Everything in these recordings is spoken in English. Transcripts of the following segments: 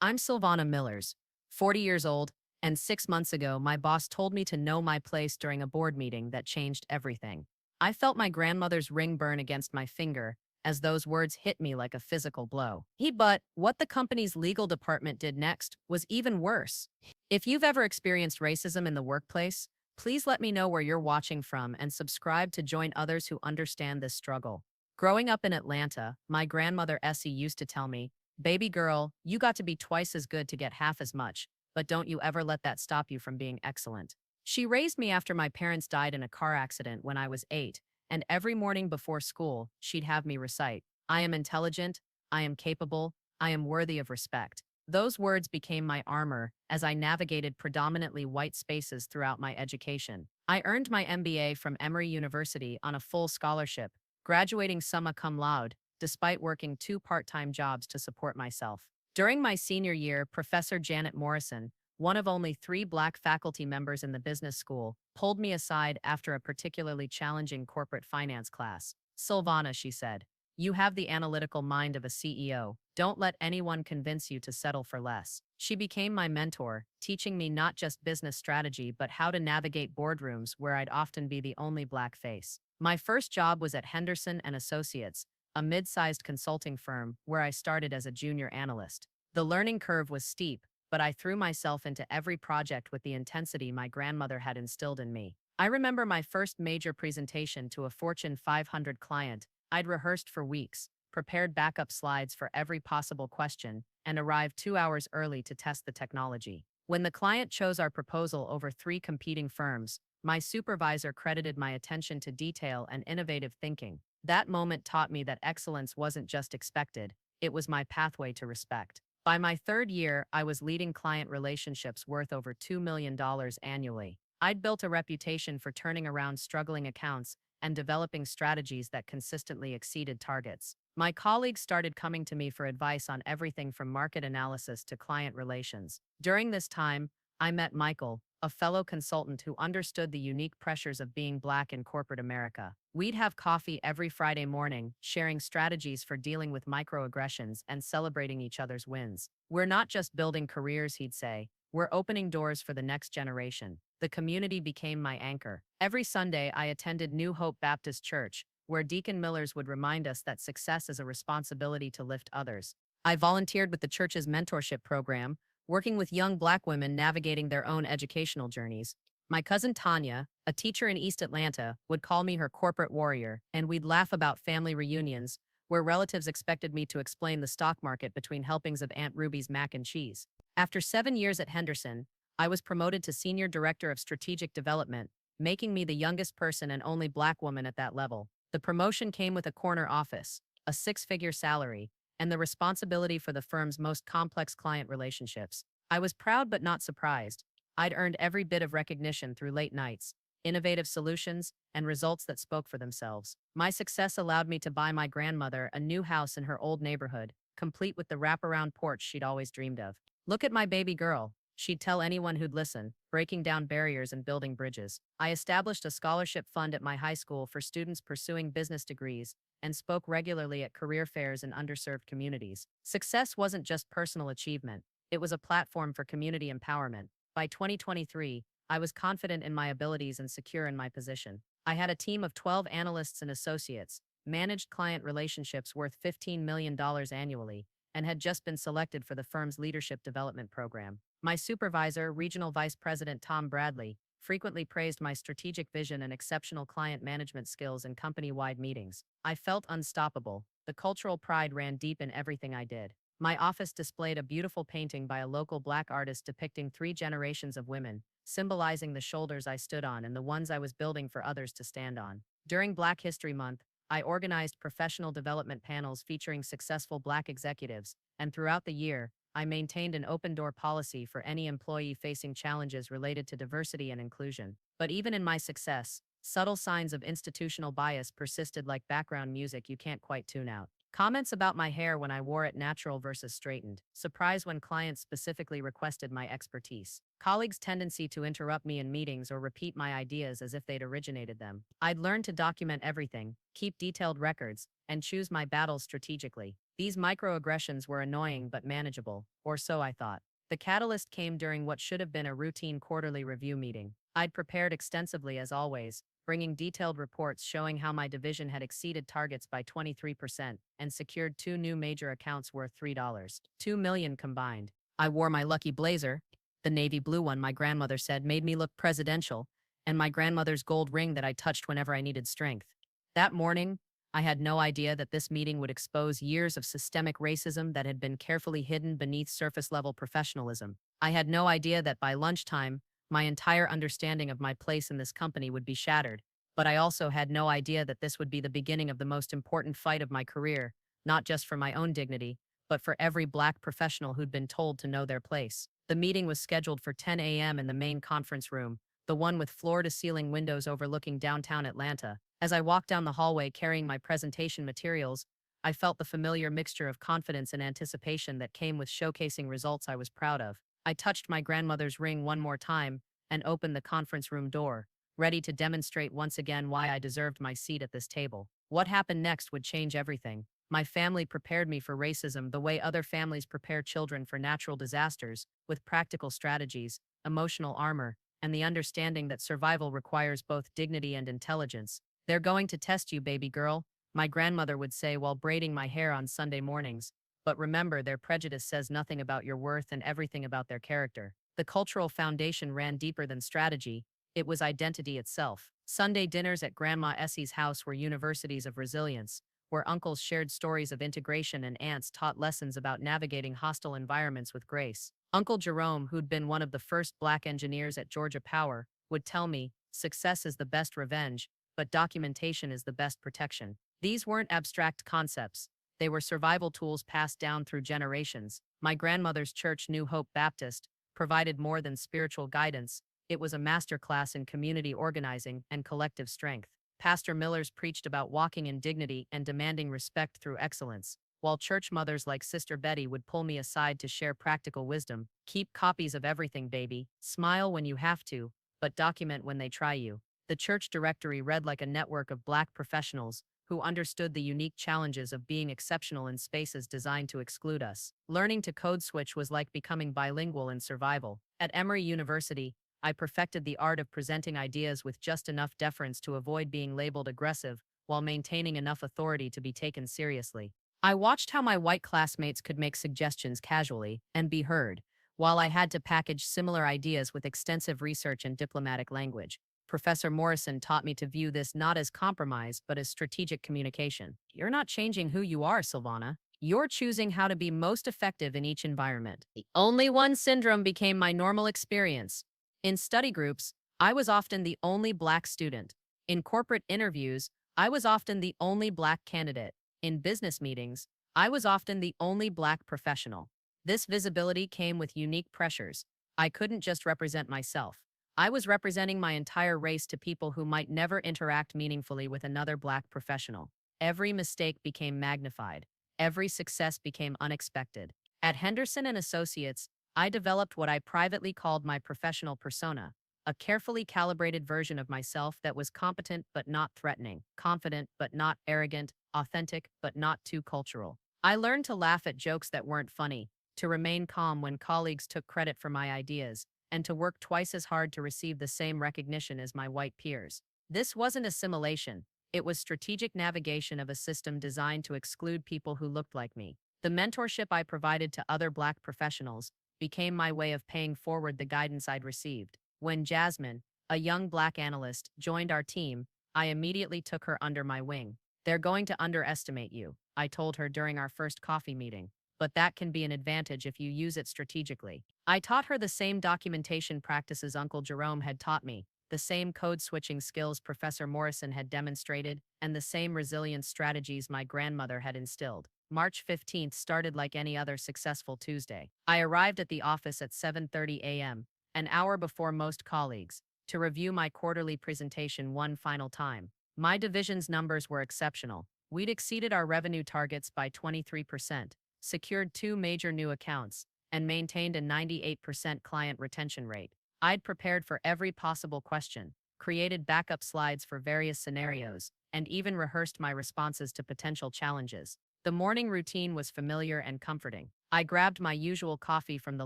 I'm Silvana Millers, 40 years old, and 6 months ago, my boss told me to know my place during a board meeting that changed everything. I felt my grandmother's ring burn against my finger as those words hit me like a physical blow. But what the company's legal department did next was even worse. If you've ever experienced racism in the workplace, please let me know where you're watching from and subscribe to join others who understand this struggle. Growing up in Atlanta, my grandmother Essie used to tell me, "Baby girl, you got to be twice as good to get half as much, but don't you ever let that stop you from being excellent." She raised me after my parents died in a car accident when I was 8, and every morning before school, she'd have me recite, "I am intelligent, I am capable, I am worthy of respect." Those words became my armor as I navigated predominantly white spaces throughout my education. I earned my MBA from Emory University on a full scholarship, graduating summa cum laude, despite working two part-time jobs to support myself. During my senior year, Professor Janet Morrison, one of only 3 Black faculty members in the business school, pulled me aside after a particularly challenging corporate finance class. "Silvana," she said, "you have the analytical mind of a CEO. Don't let anyone convince you to settle for less." She became my mentor, teaching me not just business strategy but how to navigate boardrooms where I'd often be the only Black face. My first job was at Henderson and Associates, a mid-sized consulting firm where I started as a junior analyst. The learning curve was steep, but I threw myself into every project with the intensity my grandmother had instilled in me. I remember my first major presentation to a Fortune 500 client. I'd rehearsed for weeks, prepared backup slides for every possible question, and arrived 2 hours early to test the technology. When the client chose our proposal over 3 competing firms, my supervisor credited my attention to detail and innovative thinking. That moment taught me that excellence wasn't just expected, it was my pathway to respect. By my 3rd year, I was leading client relationships worth over $2 million annually. I'd built a reputation for turning around struggling accounts and developing strategies that consistently exceeded targets. My colleagues started coming to me for advice on everything from market analysis to client relations. During this time, I met Michael, a fellow consultant who understood the unique pressures of being Black in corporate America. We'd have coffee every Friday morning, sharing strategies for dealing with microaggressions and celebrating each other's wins. "We're not just building careers," he'd say, "we're opening doors for the next generation." The community became my anchor. Every Sunday, I attended New Hope Baptist Church, where Deacon Millers would remind us that success is a responsibility to lift others. I volunteered with the church's mentorship program, working with young Black women navigating their own educational journeys. My cousin Tanya, a teacher in East Atlanta, would call me her corporate warrior, and we'd laugh about family reunions, where relatives expected me to explain the stock market between helpings of Aunt Ruby's mac and cheese. After 7 years at Henderson, I was promoted to Senior Director of Strategic Development, making me the youngest person and only Black woman at that level. The promotion came with a corner office, a 6-figure salary, and the responsibility for the firm's most complex client relationships. I was proud but not surprised. I'd earned every bit of recognition through late nights, innovative solutions, and results that spoke for themselves. My success allowed me to buy my grandmother a new house in her old neighborhood, complete with the wraparound porch she'd always dreamed of. "Look at my baby girl," she'd tell anyone who'd listen, breaking down barriers and building bridges. I established a scholarship fund at my high school for students pursuing business degrees and spoke regularly at career fairs in underserved communities. Success wasn't just personal achievement, it was a platform for community empowerment. By 2023, I was confident in my abilities and secure in my position. I had a team of 12 analysts and associates, managed client relationships worth $15 million annually, and had just been selected for the firm's leadership development program. My supervisor, Regional Vice President Tom Bradley, frequently praised my strategic vision and exceptional client management skills in company-wide meetings. I felt unstoppable. The cultural pride ran deep in everything I did. My office displayed a beautiful painting by a local Black artist depicting 3 generations of women, symbolizing the shoulders I stood on and the ones I was building for others to stand on. During Black History Month, I organized professional development panels featuring successful Black executives, and throughout the year, I maintained an open-door policy for any employee facing challenges related to diversity and inclusion. But even in my success, subtle signs of institutional bias persisted like background music you can't quite tune out. Comments about my hair when I wore it natural versus straightened. Surprise when clients specifically requested my expertise. Colleagues' tendency to interrupt me in meetings or repeat my ideas as if they'd originated them. I'd learned to document everything, keep detailed records, and choose my battles strategically. These microaggressions were annoying but manageable, or so I thought. The catalyst came during what should have been a routine quarterly review meeting. I'd prepared extensively as always, bringing detailed reports showing how my division had exceeded targets by 23% and secured two new major accounts worth $3. 2 million combined. I wore my lucky blazer, the navy blue one my grandmother said made me look presidential, and my grandmother's gold ring that I touched whenever I needed strength. That morning, I had no idea that this meeting would expose years of systemic racism that had been carefully hidden beneath surface-level professionalism. I had no idea that by lunchtime, my entire understanding of my place in this company would be shattered, but I also had no idea that this would be the beginning of the most important fight of my career, not just for my own dignity, but for every Black professional who'd been told to know their place. The meeting was scheduled for 10 a.m. in the main conference room, the one with floor-to-ceiling windows overlooking downtown Atlanta. As I walked down the hallway carrying my presentation materials, I felt the familiar mixture of confidence and anticipation that came with showcasing results I was proud of. I touched my grandmother's ring one more time and opened the conference room door, ready to demonstrate once again why I deserved my seat at this table. What happened next would change everything. My family prepared me for racism the way other families prepare children for natural disasters, with practical strategies, emotional armor, and the understanding that survival requires both dignity and intelligence. "They're going to test you, baby girl," my grandmother would say while braiding my hair on Sunday mornings. But remember, their prejudice says nothing about your worth and everything about their character. The cultural foundation ran deeper than strategy. It was identity itself. Sunday dinners at Grandma Essie's house were universities of resilience, where uncles shared stories of integration and aunts taught lessons about navigating hostile environments with grace. Uncle Jerome, who'd been one of the first Black engineers at Georgia Power, would tell me, "Success is the best revenge, but documentation is the best protection." These weren't abstract concepts. They were survival tools passed down through generations. My grandmother's church, New Hope Baptist, provided more than spiritual guidance. It was a masterclass in community organizing and collective strength. Pastor Millers preached about walking in dignity and demanding respect through excellence, while church mothers like Sister Betty would pull me aside to share practical wisdom. "Keep copies of everything, baby. Smile when you have to, but document when they try you." The church directory read like a network of Black professionals who understood the unique challenges of being exceptional in spaces designed to exclude us. Learning to code switch was like becoming bilingual in survival. At Emory University, I perfected the art of presenting ideas with just enough deference to avoid being labeled aggressive while maintaining enough authority to be taken seriously. I watched how my white classmates could make suggestions casually and be heard, while I had to package similar ideas with extensive research and diplomatic language. Professor Morrison taught me to view this not as compromise, but as strategic communication. "You're not changing who you are, Silvana. You're choosing how to be most effective in each environment." The only one syndrome became my normal experience. In study groups, I was often the only Black student. In corporate interviews, I was often the only Black candidate. In business meetings, I was often the only Black professional. This visibility came with unique pressures. I couldn't just represent myself. I was representing my entire race to people who might never interact meaningfully with another Black professional. Every mistake became magnified. Every success became unexpected. At Henderson and Associates, I developed what I privately called my professional persona, a carefully calibrated version of myself that was competent but not threatening, confident but not arrogant, authentic but not too cultural. I learned to laugh at jokes that weren't funny, to remain calm when colleagues took credit for my ideas, and to work twice as hard to receive the same recognition as my white peers. This wasn't assimilation. It was strategic navigation of a system designed to exclude people who looked like me. The mentorship I provided to other Black professionals became my way of paying forward the guidance I'd received. When Jasmine, a young Black analyst, joined our team, I immediately took her under my wing. "They're going to underestimate you," I told her during our first coffee meeting, "but that can be an advantage if you use it strategically." I taught her the same documentation practices Uncle Jerome had taught me, the same code switching skills Professor Morrison had demonstrated, and the same resilience strategies my grandmother had instilled. March 15th started like any other successful Tuesday. I arrived at the office at 7:30 a.m., an hour before most colleagues, to review my quarterly presentation one final time. My division's numbers were exceptional, We'd exceeded our revenue targets by 23%, secured two major new accounts, and maintained a 98% client retention rate. I'd prepared for every possible question, created backup slides for various scenarios, and even rehearsed my responses to potential challenges. The morning routine was familiar and comforting. I grabbed my usual coffee from the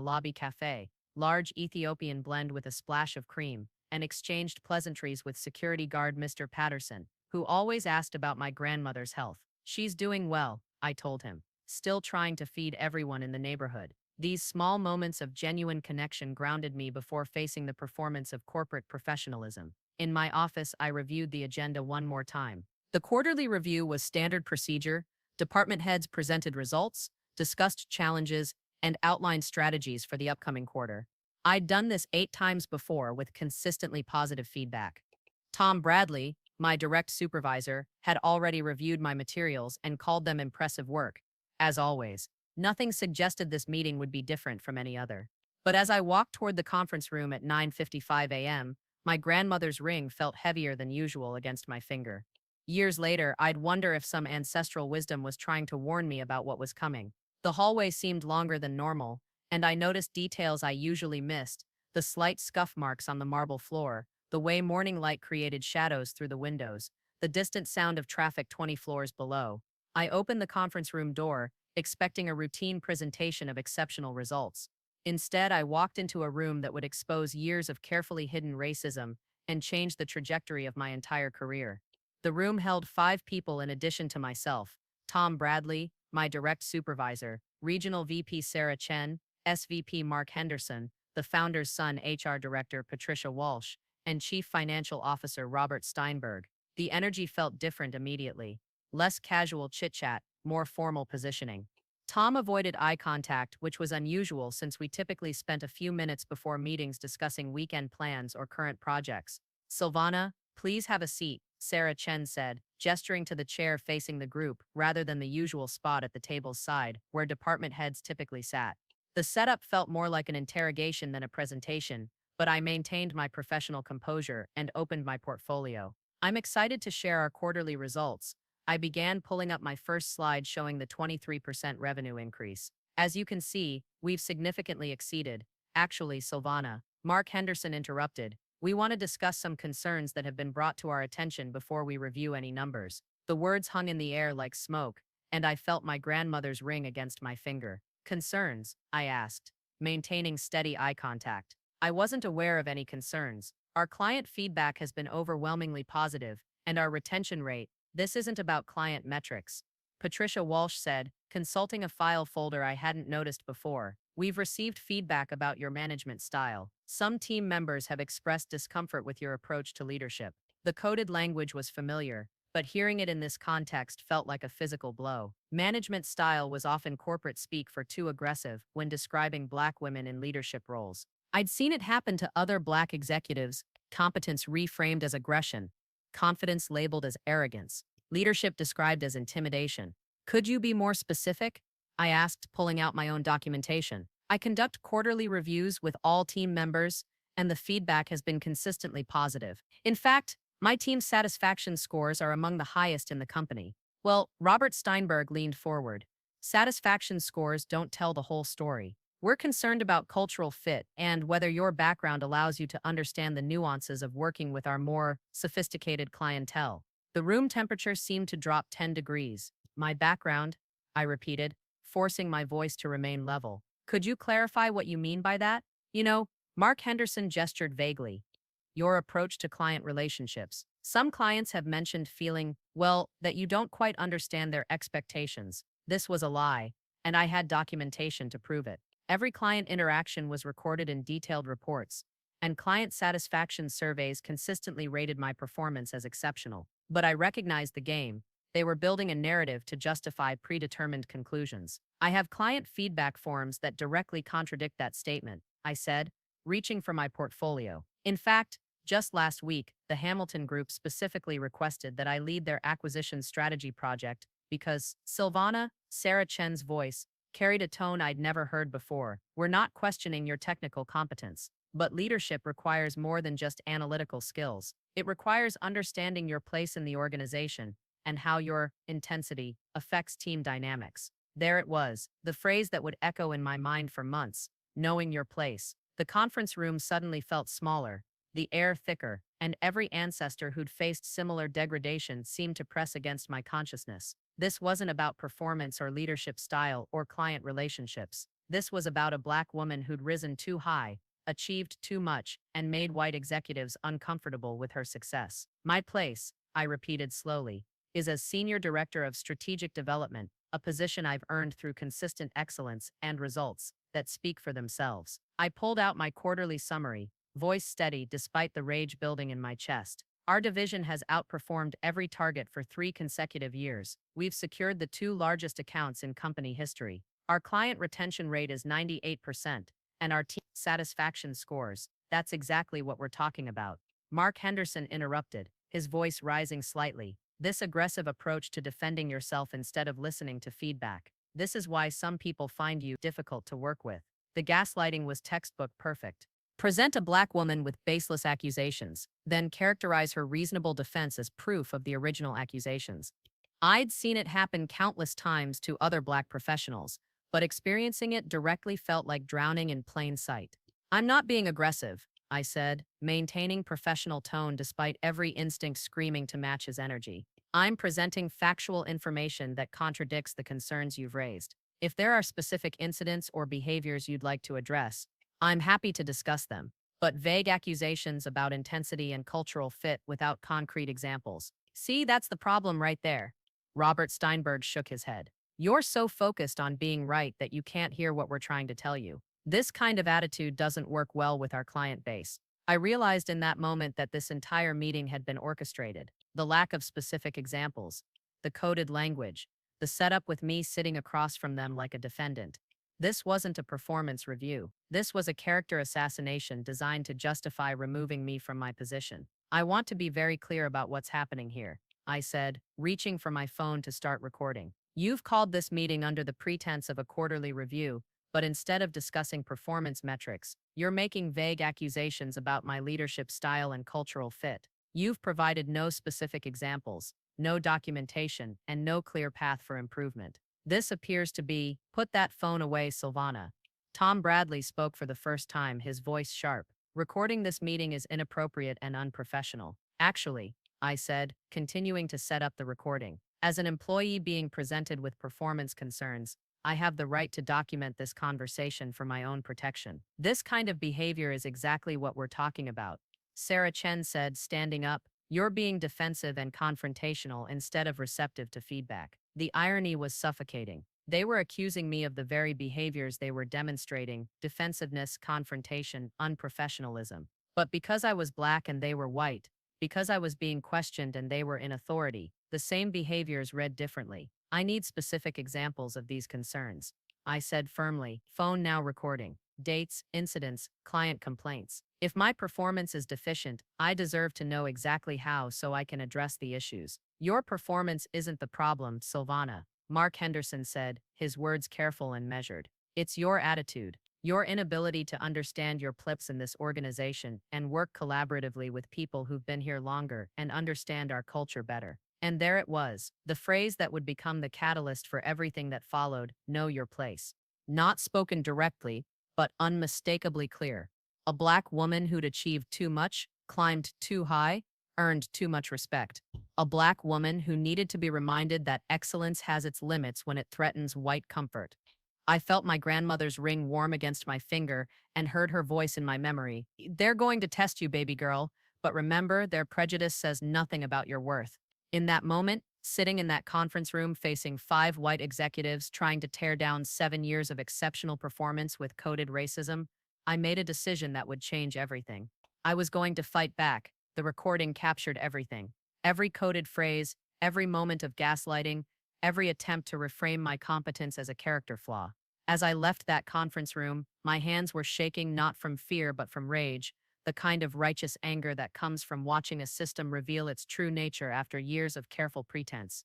lobby cafe, large Ethiopian blend with a splash of cream, and exchanged pleasantries with security guard Mr. Patterson, who always asked about my grandmother's health. She's doing well, I told him, still trying to feed everyone in the neighborhood. These small moments of genuine connection grounded me before facing the performance of corporate professionalism. In my office, I reviewed the agenda one more time. The quarterly review was standard procedure. Department heads presented results, discussed challenges, and outlined strategies for the upcoming quarter. I'd done this 8 times before with consistently positive feedback. Tom Bradley, my direct supervisor, had already reviewed my materials and called them impressive work. As always, nothing suggested this meeting would be different from any other. But as I walked toward the conference room at 9:55 a.m., my grandmother's ring felt heavier than usual against my finger. Years later, I'd wonder if some ancestral wisdom was trying to warn me about what was coming. The hallway seemed longer than normal, and I noticed details I usually missed: the slight scuff marks on the marble floor, the way morning light created shadows through the windows, the distant sound of traffic 20 floors below. I opened the conference room door, expecting a routine presentation of exceptional results. Instead, I walked into a room that would expose years of carefully hidden racism and change the trajectory of my entire career. The room held 5 people in addition to myself: Tom Bradley, my direct supervisor, Regional VP Sarah Chen, SVP Mark Henderson, the founder's son HR Director Patricia Walsh, and Chief Financial Officer Robert Steinberg. The energy felt different immediately. Less casual chit-chat, more formal positioning. Tom avoided eye contact, which was unusual since we typically spent a few minutes before meetings discussing weekend plans or current projects. Silvana, please have a seat, Sarah Chen said, gesturing to the chair facing the group rather than the usual spot at the table's side, where department heads typically sat. The setup felt more like an interrogation than a presentation, but I maintained my professional composure and opened my portfolio. I'm excited to share our quarterly results. I began pulling up my first slide showing the 23% revenue increase. As you can see, we've significantly exceeded. Actually, Silvana, Mark Henderson interrupted. We want to discuss some concerns that have been brought to our attention before we review any numbers. The words hung in the air like smoke, and I felt my grandmother's ring against my finger. Concerns? I asked, maintaining steady eye contact. I wasn't aware of any concerns. Our client feedback has been overwhelmingly positive, and our retention rate, this isn't about client metrics. Patricia Walsh said, consulting a file folder I hadn't noticed before. We've received feedback about your management style. Some team members have expressed discomfort with your approach to leadership. The coded language was familiar, but hearing it in this context felt like a physical blow. Management style was often corporate speak for too aggressive when describing Black women in leadership roles. I'd seen it happen to other Black executives: competence reframed as aggression, confidence labeled as arrogance, leadership described as intimidation. Could you be more specific? I asked, pulling out my own documentation. I conduct quarterly reviews with all team members, and the feedback has been consistently positive. In fact, my team's satisfaction scores are among the highest in the company. Well, Robert Steinberg leaned forward. Satisfaction scores don't tell the whole story. We're concerned about cultural fit and whether your background allows you to understand the nuances of working with our more sophisticated clientele. The room temperature seemed to drop 10 degrees. My background? I repeated, forcing my voice to remain level. Could you clarify what you mean by that? Mark Henderson gestured vaguely. Your approach to client relationships. Some clients have mentioned feeling, well, that you don't quite understand their expectations. This was a lie, and I had documentation to prove it. Every client interaction was recorded in detailed reports, and client satisfaction surveys consistently rated my performance as exceptional. But I recognized the game. They were building a narrative to justify predetermined conclusions. I have client feedback forms that directly contradict that statement, I said, reaching for my portfolio. In fact, just last week, the Hamilton Group specifically requested that I lead their acquisition strategy project because Silvana, Sarah Chen's voice, carried a tone I'd never heard before. We're not questioning your technical competence, but leadership requires more than just analytical skills. It requires understanding your place in the organization, and how your intensity affects team dynamics. There it was, the phrase that would echo in my mind for months, knowing your place. The conference room suddenly felt smaller, the air thicker, and every ancestor who'd faced similar degradation seemed to press against my consciousness. This wasn't about performance or leadership style or client relationships. This was about a Black woman who'd risen too high, achieved too much, and made white executives uncomfortable with her success. My place, I repeated slowly, is as Senior Director of Strategic Development, a position I've earned through consistent excellence and results that speak for themselves. I pulled out my quarterly summary, voice steady despite the rage building in my chest. Our division has outperformed every target for 3 consecutive years. We've secured the 2 largest accounts in company history. Our client retention rate is 98%, and our team satisfaction scores. That's exactly what we're talking about. Mark Henderson interrupted, his voice rising slightly. This aggressive approach to defending yourself instead of listening to feedback. This is why some people find you difficult to work with. The gaslighting was textbook perfect. Present a Black woman with baseless accusations, then characterize her reasonable defense as proof of the original accusations. I'd seen it happen countless times to other Black professionals, but experiencing it directly felt like drowning in plain sight. I'm not being aggressive, I said, maintaining professional tone despite every instinct screaming to match his energy. I'm presenting factual information that contradicts the concerns you've raised. If there are specific incidents or behaviors you'd like to address, I'm happy to discuss them, but vague accusations about intensity and cultural fit without concrete examples. See, that's the problem right there. Robert Steinberg shook his head. You're so focused on being right that you can't hear what we're trying to tell you. This kind of attitude doesn't work well with our client base. I realized in that moment that this entire meeting had been orchestrated. The lack of specific examples, the coded language, the setup with me sitting across from them like a defendant. This wasn't a performance review. This was a character assassination designed to justify removing me from my position. I want to be very clear about what's happening here, I said, reaching for my phone to start recording. You've called this meeting under the pretense of a quarterly review, but instead of discussing performance metrics, you're making vague accusations about my leadership style and cultural fit. You've provided no specific examples, no documentation, and no clear path for improvement. This appears to be, put that phone away, Silvana. Tom Bradley spoke for the first time, his voice sharp. Recording this meeting is inappropriate and unprofessional. Actually, I said, continuing to set up the recording. As an employee being presented with performance concerns, I have the right to document this conversation for my own protection. This kind of behavior is exactly what we're talking about. Sarah Chen said, standing up, you're being defensive and confrontational instead of receptive to feedback. The irony was suffocating. They were accusing me of the very behaviors they were demonstrating: defensiveness, confrontation, unprofessionalism. But because I was Black and they were white, because I was being questioned and they were in authority, the same behaviors read differently. I need specific examples of these concerns. I said firmly, phone now recording. Dates, incidents, client complaints. If my performance is deficient, I deserve to know exactly how so I can address the issues. Your performance isn't the problem, Silvana, Mark Henderson said, his words careful and measured. It's your attitude, your inability to understand your place in this organization and work collaboratively with people who've been here longer and understand our culture better. And there it was, the phrase that would become the catalyst for everything that followed: know your place. Not spoken directly, but unmistakably clear. A Black woman who'd achieved too much, climbed too high, earned too much respect. A Black woman who needed to be reminded that excellence has its limits when it threatens white comfort. I felt my grandmother's ring warm against my finger and heard her voice in my memory. They're going to test you, baby girl, but remember, their prejudice says nothing about your worth. In that moment, sitting in that conference room facing 5 white executives trying to tear down 7 years of exceptional performance with coded racism, I made a decision that would change everything. I was going to fight back. The recording captured everything. Every coded phrase, every moment of gaslighting, every attempt to reframe my competence as a character flaw. As I left that conference room, my hands were shaking not from fear but from rage, the kind of righteous anger that comes from watching a system reveal its true nature after years of careful pretense.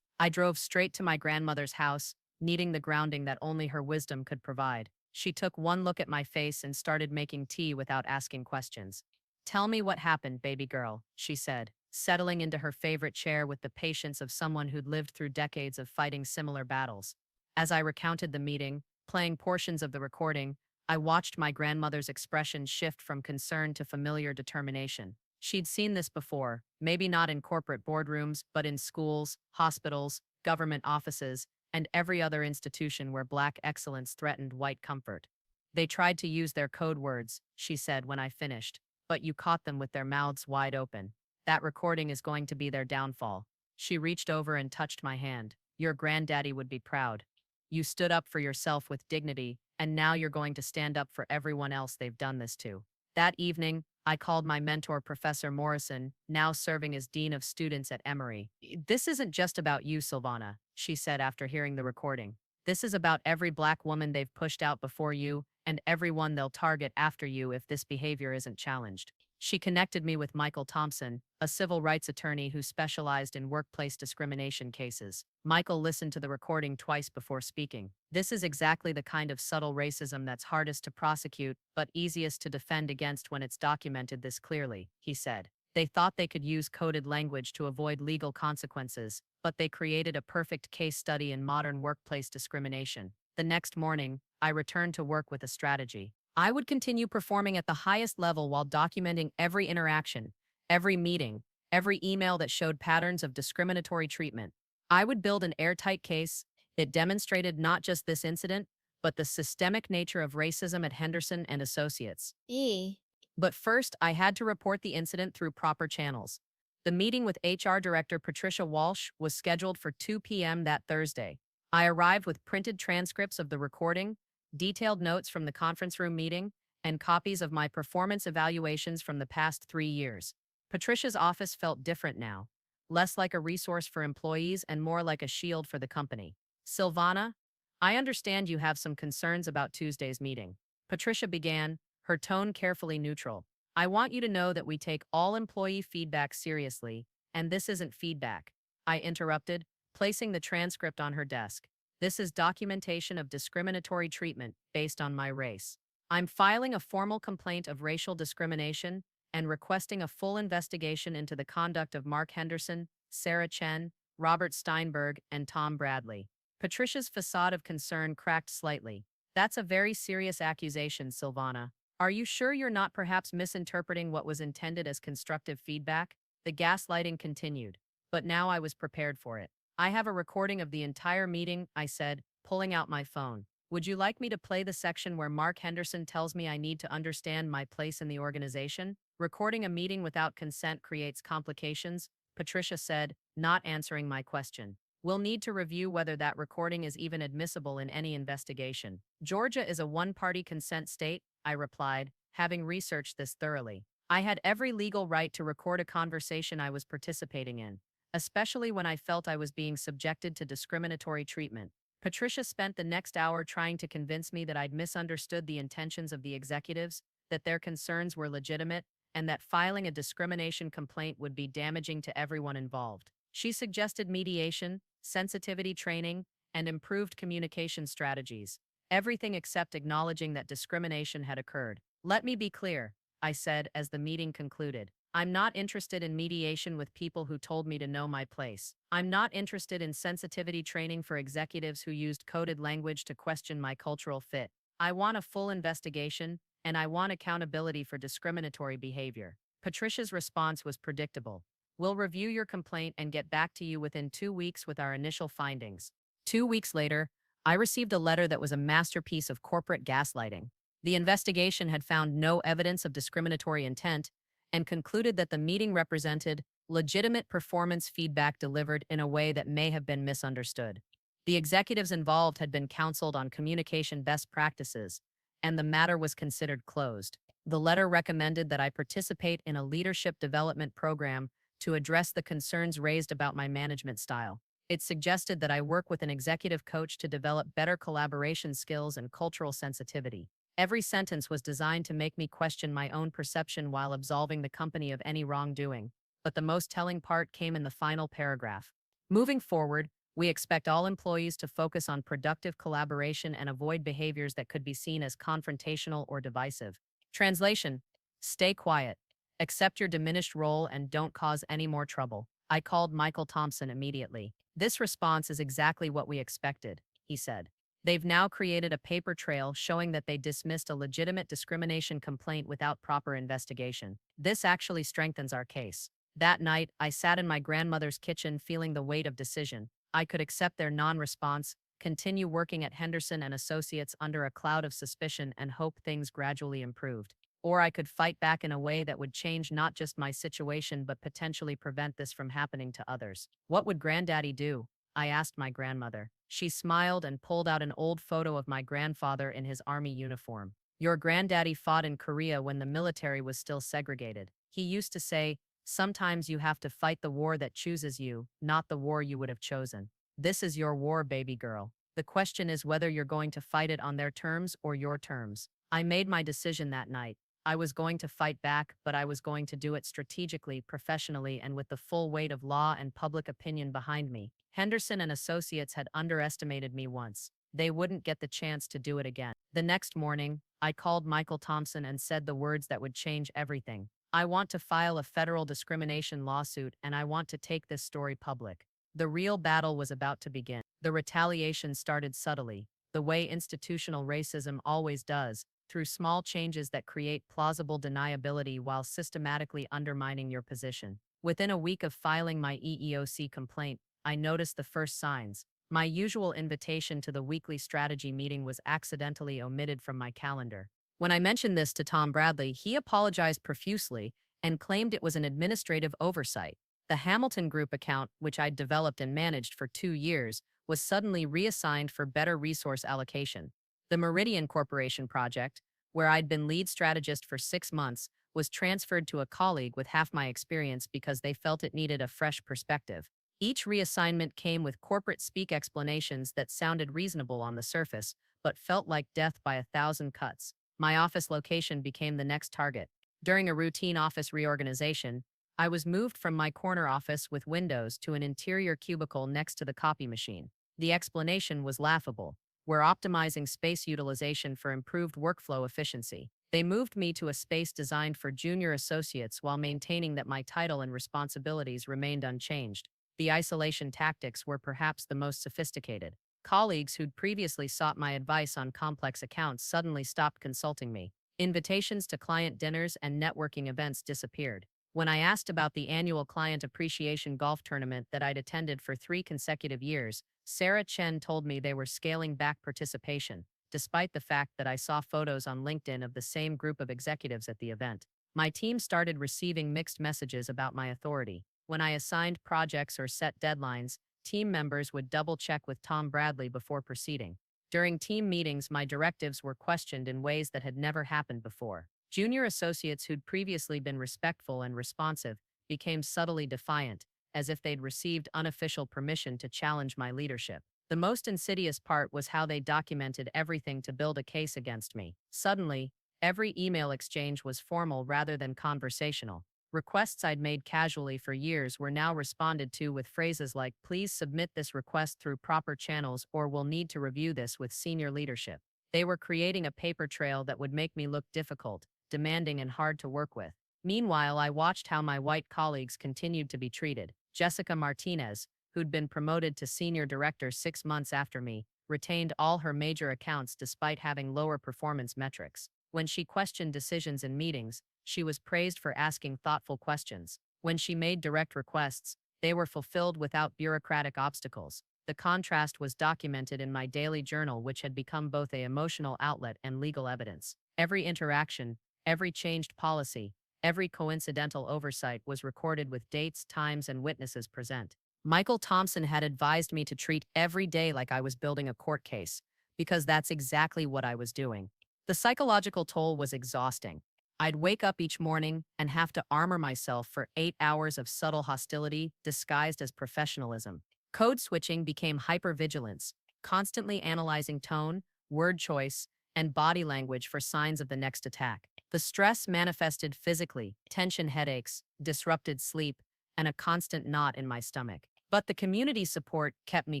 I drove straight to my grandmother's house, needing the grounding that only her wisdom could provide. She took one look at my face and started making tea without asking questions. Tell me what happened, baby girl, she said, settling into her favorite chair with the patience of someone who'd lived through decades of fighting similar battles. As I recounted the meeting, playing portions of the recording, I watched my grandmother's expression shift from concern to familiar determination. She'd seen this before, maybe not in corporate boardrooms, but in schools, hospitals, government offices, and every other institution where Black excellence threatened white comfort. They tried to use their code words, she said when I finished, but you caught them with their mouths wide open. That recording is going to be their downfall. She reached over and touched my hand. Your granddaddy would be proud. You stood up for yourself with dignity, and now you're going to stand up for everyone else they've done this to. That evening, I called my mentor, Professor Morrison, now serving as Dean of Students at Emory. This isn't just about you, Silvana, she said after hearing the recording. This is about every Black woman they've pushed out before you and everyone they'll target after you if this behavior isn't challenged. She connected me with Michael Thompson, a civil rights attorney who specialized in workplace discrimination cases. Michael listened to the recording twice before speaking. This is exactly the kind of subtle racism that's hardest to prosecute but easiest to defend against when it's documented this clearly, he said. They thought they could use coded language to avoid legal consequences, but they created a perfect case study in modern workplace discrimination. The next morning, I returned to work with a strategy. I would continue performing at the highest level while documenting every interaction, every meeting, every email that showed patterns of discriminatory treatment. I would build an airtight case that demonstrated not just this incident, but the systemic nature of racism at Henderson and Associates. E. But first, I had to report the incident through proper channels. The meeting with HR Director Patricia Walsh was scheduled for 2 p.m. that Thursday. I arrived with printed transcripts of the recording, detailed notes from the conference room meeting, and copies of my performance evaluations from the past 3 years. Patricia's office felt different now, less like a resource for employees and more like a shield for the company. Silvana, I understand you have some concerns about Tuesday's meeting. Patricia began, her tone carefully neutral. I want you to know that we take all employee feedback seriously, and this isn't feedback. I interrupted, placing the transcript on her desk. This is documentation of discriminatory treatment based on my race. I'm filing a formal complaint of racial discrimination and requesting a full investigation into the conduct of Mark Henderson, Sarah Chen, Robert Steinberg, and Tom Bradley. Patricia's facade of concern cracked slightly. That's a very serious accusation, Silvana. Are you sure you're not perhaps misinterpreting what was intended as constructive feedback? The gaslighting continued, but now I was prepared for it. I have a recording of the entire meeting, I said, pulling out my phone. Would you like me to play the section where Mark Henderson tells me I need to understand my place in the organization? Recording a meeting without consent creates complications, Patricia said, not answering my question. We'll need to review whether that recording is even admissible in any investigation. Georgia is a one-party consent state, I replied, having researched this thoroughly. I had every legal right to record a conversation I was participating in, especially when I felt I was being subjected to discriminatory treatment. Patricia spent the next hour trying to convince me that I'd misunderstood the intentions of the executives, that their concerns were legitimate, and that filing a discrimination complaint would be damaging to everyone involved. She suggested mediation, sensitivity training, and improved communication strategies. Everything except acknowledging that discrimination had occurred. Let me be clear, I said as the meeting concluded. I'm not interested in mediation with people who told me to know my place. I'm not interested in sensitivity training for executives who used coded language to question my cultural fit. I want a full investigation, and I want accountability for discriminatory behavior. Patricia's response was predictable. We'll review your complaint and get back to you within 2 weeks with our initial findings. 2 weeks later, I received a letter that was a masterpiece of corporate gaslighting. The investigation had found no evidence of discriminatory intent and concluded that the meeting represented legitimate performance feedback delivered in a way that may have been misunderstood. The executives involved had been counseled on communication best practices, and the matter was considered closed. The letter recommended that I participate in a leadership development program to address the concerns raised about my management style. It suggested that I work with an executive coach to develop better collaboration skills and cultural sensitivity. Every sentence was designed to make me question my own perception while absolving the company of any wrongdoing. But the most telling part came in the final paragraph. Moving forward, we expect all employees to focus on productive collaboration and avoid behaviors that could be seen as confrontational or divisive. Translation: stay quiet. Accept your diminished role and don't cause any more trouble. I called Michael Thompson immediately. This response is exactly what we expected, he said. They've now created a paper trail showing that they dismissed a legitimate discrimination complaint without proper investigation. This actually strengthens our case. That night, I sat in my grandmother's kitchen feeling the weight of decision. I could accept their non-response, continue working at Henderson and Associates under a cloud of suspicion and hope things gradually improved. Or I could fight back in a way that would change not just my situation but potentially prevent this from happening to others. What would Granddaddy do? I asked my grandmother. She smiled and pulled out an old photo of my grandfather in his army uniform. Your granddaddy fought in Korea when the military was still segregated. He used to say, sometimes you have to fight the war that chooses you, not the war you would have chosen. This is your war, baby girl. The question is whether you're going to fight it on their terms or your terms. I made my decision that night. I was going to fight back, but I was going to do it strategically, professionally, and with the full weight of law and public opinion behind me. Henderson and Associates had underestimated me once. They wouldn't get the chance to do it again. The next morning, I called Michael Thompson and said the words that would change everything. I want to file a federal discrimination lawsuit, and I want to take this story public. The real battle was about to begin. The retaliation started subtly, the way institutional racism always does, through small changes that create plausible deniability while systematically undermining your position. Within a week of filing my EEOC complaint, I noticed the first signs. My usual invitation to the weekly strategy meeting was accidentally omitted from my calendar. When I mentioned this to Tom Bradley, he apologized profusely and claimed it was an administrative oversight. The Hamilton Group account, which I'd developed and managed for 2 years, was suddenly reassigned for better resource allocation. The Meridian Corporation project, where I'd been lead strategist for 6 months, was transferred to a colleague with half my experience because they felt it needed a fresh perspective. Each reassignment came with corporate speak explanations that sounded reasonable on the surface, but felt like death by 1,000 cuts. My office location became the next target. During a routine office reorganization, I was moved from my corner office with windows to an interior cubicle next to the copy machine. The explanation was laughable. We're optimizing space utilization for improved workflow efficiency. They moved me to a space designed for junior associates while maintaining that my title and responsibilities remained unchanged. The isolation tactics were perhaps the most sophisticated. Colleagues who'd previously sought my advice on complex accounts suddenly stopped consulting me. Invitations to client dinners and networking events disappeared. When I asked about the annual client appreciation golf tournament that I'd attended for 3 consecutive years, Sarah Chen told me they were scaling back participation, despite the fact that I saw photos on LinkedIn of the same group of executives at the event. My team started receiving mixed messages about my authority. When I assigned projects or set deadlines, team members would double-check with Tom Bradley before proceeding. During team meetings, my directives were questioned in ways that had never happened before. Junior associates who'd previously been respectful and responsive became subtly defiant, as if they'd received unofficial permission to challenge my leadership. The most insidious part was how they documented everything to build a case against me. Suddenly, every email exchange was formal rather than conversational. Requests I'd made casually for years were now responded to with phrases like, "Please submit this request through proper channels or we'll need to review this with senior leadership." They were creating a paper trail that would make me look difficult, demanding, and hard to work with. Meanwhile, I watched how my white colleagues continued to be treated. Jessica Martinez, who'd been promoted to senior director 6 months after me, retained all her major accounts despite having lower performance metrics. When she questioned decisions in meetings, she was praised for asking thoughtful questions. When she made direct requests, they were fulfilled without bureaucratic obstacles. The contrast was documented in my daily journal, which had become both an emotional outlet and legal evidence. Every interaction, every changed policy, every coincidental oversight was recorded with dates, times, and witnesses present. Michael Thompson had advised me to treat every day like I was building a court case, because that's exactly what I was doing. The psychological toll was exhausting. I'd wake up each morning and have to armor myself for 8 hours of subtle hostility disguised as professionalism. Code switching became hypervigilance, constantly analyzing tone, word choice, and body language for signs of the next attack. The stress manifested physically: tension headaches, disrupted sleep, and a constant knot in my stomach. But the community support kept me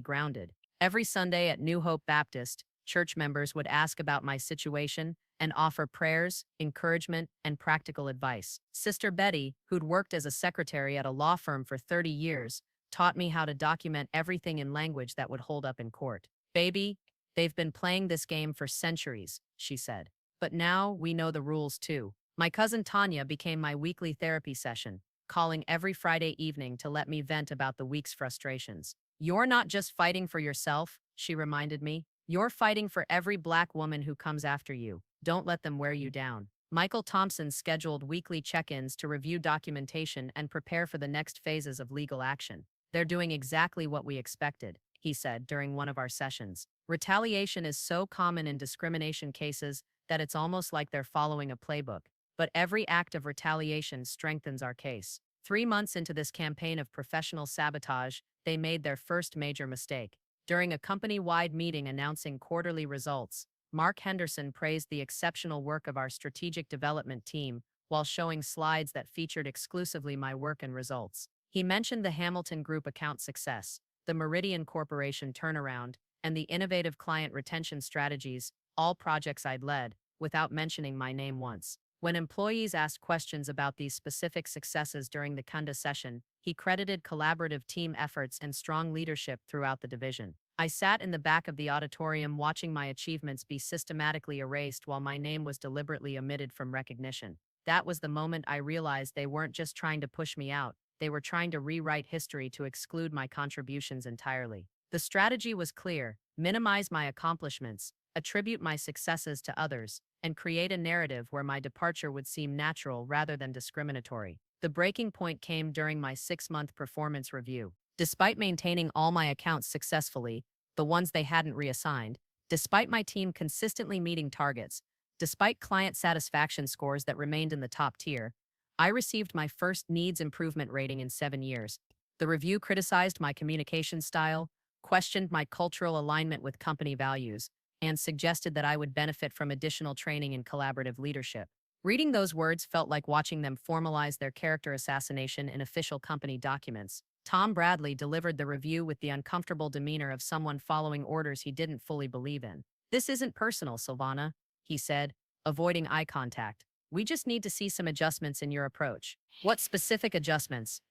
grounded. Every Sunday at New Hope Baptist, church members would ask about my situation and offer prayers, encouragement, and practical advice. Sister Betty, who'd worked as a secretary at a law firm for 30 years, taught me how to document everything in language that would hold up in court. Baby, they've been playing this game for centuries, she said. But now we know the rules too. My cousin Tanya became my weekly therapy session, calling every Friday evening to let me vent about the week's frustrations. You're not just fighting for yourself, she reminded me. You're fighting for every Black woman who comes after you. Don't let them wear you down. Michael Thompson scheduled weekly check-ins to review documentation and prepare for the next phases of legal action. They're doing exactly what we expected, he said during one of our sessions. Retaliation is so common in discrimination cases that it's almost like they're following a playbook. But every act of retaliation strengthens our case. 3 months into this campaign of professional sabotage, they made their first major mistake. During a company-wide meeting announcing quarterly results, Mark Henderson praised the exceptional work of our strategic development team while showing slides that featured exclusively my work and results. He mentioned the Hamilton Group account success, the Meridian Corporation turnaround, and the innovative client retention strategies, all projects I'd led, without mentioning my name once. When employees asked questions about these specific successes during the Kunda session, he credited collaborative team efforts and strong leadership throughout the division. I sat in the back of the auditorium watching my achievements be systematically erased while my name was deliberately omitted from recognition. That was the moment I realized they weren't just trying to push me out, they were trying to rewrite history to exclude my contributions entirely. The strategy was clear: minimize my accomplishments, attribute my successes to others, and create a narrative where my departure would seem natural rather than discriminatory. The breaking point came during my 6-month performance review. Despite maintaining all my accounts successfully, the ones they hadn't reassigned, despite my team consistently meeting targets, despite client satisfaction scores that remained in the top tier, I received my first needs improvement rating in 7 years. The review criticized my communication style, questioned my cultural alignment with company values, and suggested that I would benefit from additional training in collaborative leadership. Reading those words felt like watching them formalize their character assassination in official company documents. Tom Bradley delivered the review with the uncomfortable demeanor of someone following orders he didn't fully believe in. "This isn't personal, Silvana," he said, avoiding eye contact. "We just need to see some adjustments in your approach." "What specific adjustments?"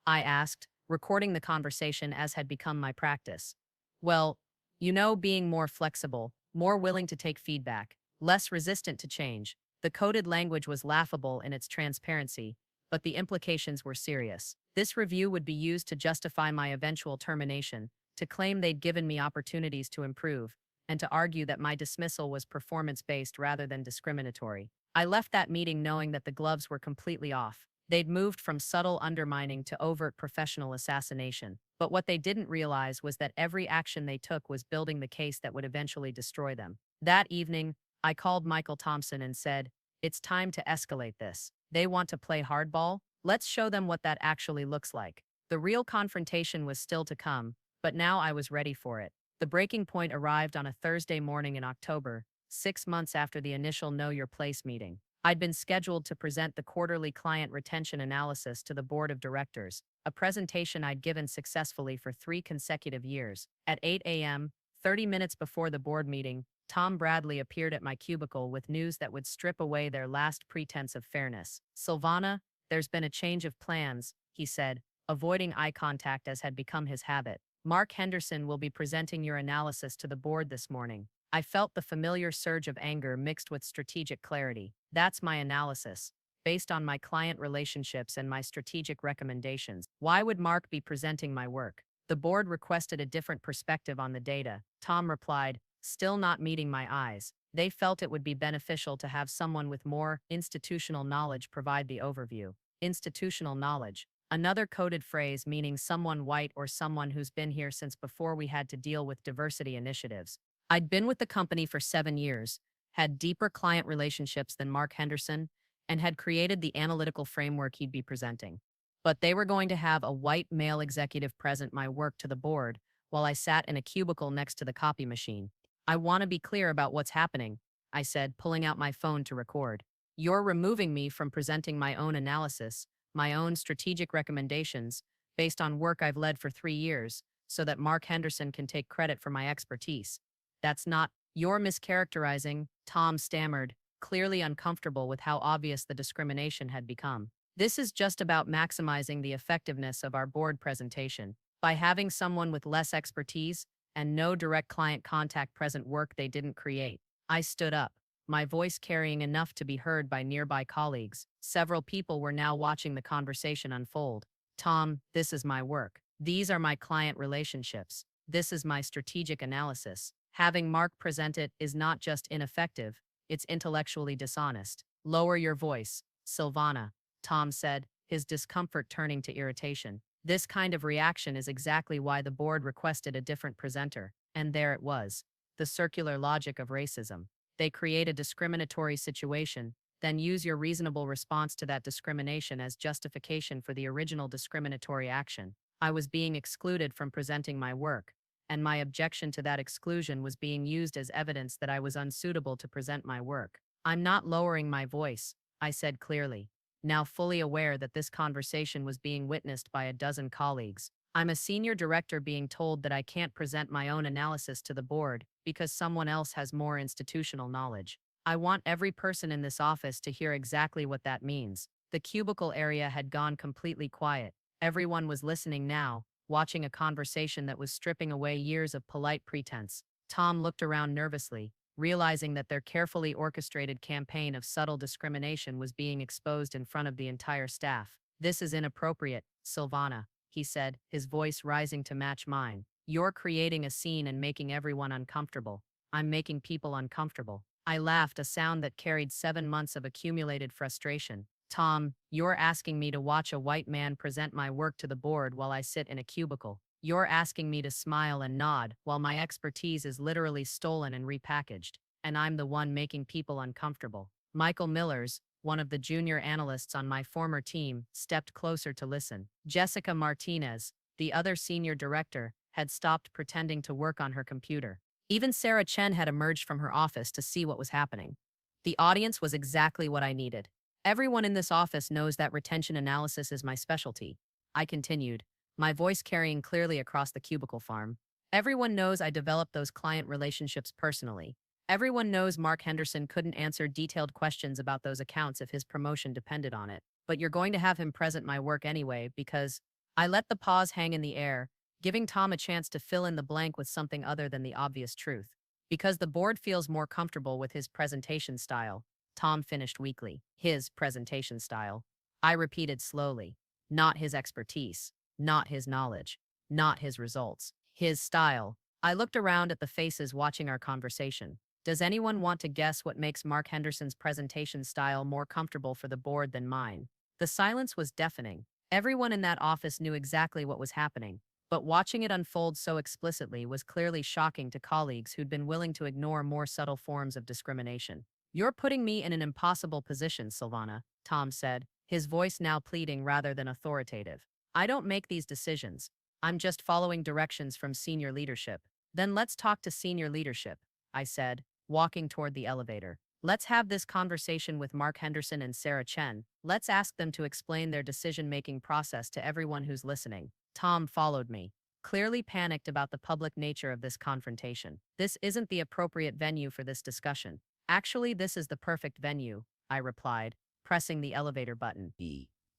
I asked, recording the conversation as had become my practice. "Well, being more flexible, more willing to take feedback, less resistant to change." The coded language was laughable in its transparency, but the implications were serious. This review would be used to justify my eventual termination, to claim they'd given me opportunities to improve, and to argue that my dismissal was performance-based rather than discriminatory. I left that meeting knowing that the gloves were completely off. They'd moved from subtle undermining to overt professional assassination. But what they didn't realize was that every action they took was building the case that would eventually destroy them. That evening, I called Michael Thompson and said, "It's time to escalate this. They want to play hardball? Let's show them what that actually looks like." The real confrontation was still to come, but now I was ready for it. The breaking point arrived on a Thursday morning in October, 6 months after the initial Know Your Place meeting. I'd been scheduled to present the quarterly client retention analysis to the board of directors, a presentation I'd given successfully for 3 consecutive years. At 8 a.m., 30 minutes before the board meeting, Tom Bradley appeared at my cubicle with news that would strip away their last pretense of fairness. "Silvana, there's been a change of plans," he said, avoiding eye contact as had become his habit. "Mark Henderson will be presenting your analysis to the board this morning." I felt the familiar surge of anger mixed with strategic clarity. "That's my analysis, based on my client relationships and my strategic recommendations. Why would Mark be presenting my work?" The board requested a different perspective on the data. Tom replied, still not meeting my eyes. They felt it would be beneficial to have someone with more institutional knowledge provide the overview. Institutional knowledge, another coded phrase meaning someone white or someone who's been here since before we had to deal with diversity initiatives. I'd been with the company for 7 years, had deeper client relationships than Mark Henderson, and had created the analytical framework he'd be presenting. But they were going to have a white male executive present my work to the board while I sat in a cubicle next to the copy machine. "I want to be clear about what's happening," I said, pulling out my phone to record. "You're removing me from presenting my own analysis, my own strategic recommendations, based on work I've led for 3 years, so that Mark Henderson can take credit for my expertise. That's not You're mischaracterizing, Tom stammered, clearly uncomfortable with how obvious the discrimination had become. This is just about maximizing the effectiveness of our board presentation. By having someone with less expertise and no direct client contact present work they didn't create. I stood up, my voice carrying enough to be heard by nearby colleagues. Several people were now watching the conversation unfold. Tom, this is my work. These are my client relationships. This is my strategic analysis. Having Mark present it is not just ineffective, it's intellectually dishonest. Lower your voice, Silvana, Tom said, his discomfort turning to irritation. This kind of reaction is exactly why the board requested a different presenter. And there it was. The circular logic of racism. They create a discriminatory situation, then use your reasonable response to that discrimination as justification for the original discriminatory action. I was being excluded from presenting my work, and my objection to that exclusion was being used as evidence that I was unsuitable to present my work. I'm not lowering my voice, I said clearly, now fully aware that this conversation was being witnessed by a dozen colleagues. I'm a senior director being told that I can't present my own analysis to the board because someone else has more institutional knowledge. I want every person in this office to hear exactly what that means. The cubicle area had gone completely quiet. Everyone was listening now, watching a conversation that was stripping away years of polite pretense. Tom looked around nervously, realizing that their carefully orchestrated campaign of subtle discrimination was being exposed in front of the entire staff. This is inappropriate, Silvana, he said, his voice rising to match mine. You're creating a scene and making everyone uncomfortable. I'm making people uncomfortable. I laughed, a sound that carried 7 months of accumulated frustration. Tom, you're asking me to watch a white man present my work to the board while I sit in a cubicle. You're asking me to smile and nod while my expertise is literally stolen and repackaged, and I'm the one making people uncomfortable. Michael Millers, one of the junior analysts on my former team, stepped closer to listen. Jessica Martinez, the other senior director, had stopped pretending to work on her computer. Even Sarah Chen had emerged from her office to see what was happening. The audience was exactly what I needed. Everyone in this office knows that retention analysis is my specialty. I continued, my voice carrying clearly across the cubicle farm. Everyone knows I developed those client relationships personally. Everyone knows Mark Henderson couldn't answer detailed questions about those accounts if his promotion depended on it. But you're going to have him present my work anyway because I let the pause hang in the air, giving Tom a chance to fill in the blank with something other than the obvious truth. Because the board feels more comfortable with his presentation style, Tom finished weakly. His presentation style. I repeated slowly. Not his expertise. Not his knowledge. Not his results. His style. I looked around at the faces watching our conversation. Does anyone want to guess what makes Mark Henderson's presentation style more comfortable for the board than mine? The silence was deafening. Everyone in that office knew exactly what was happening, but watching it unfold so explicitly was clearly shocking to colleagues who'd been willing to ignore more subtle forms of discrimination. You're putting me in an impossible position, Silvana, Tom said, his voice now pleading rather than authoritative. I don't make these decisions. I'm just following directions from senior leadership. Then let's talk to senior leadership, I said, walking toward the elevator. Let's have this conversation with Mark Henderson and Sarah Chen. Let's ask them to explain their decision-making process to everyone who's listening. Tom followed me, clearly panicked about the public nature of this confrontation. This isn't the appropriate venue for this discussion. Actually, this is the perfect venue, I replied, pressing the elevator button.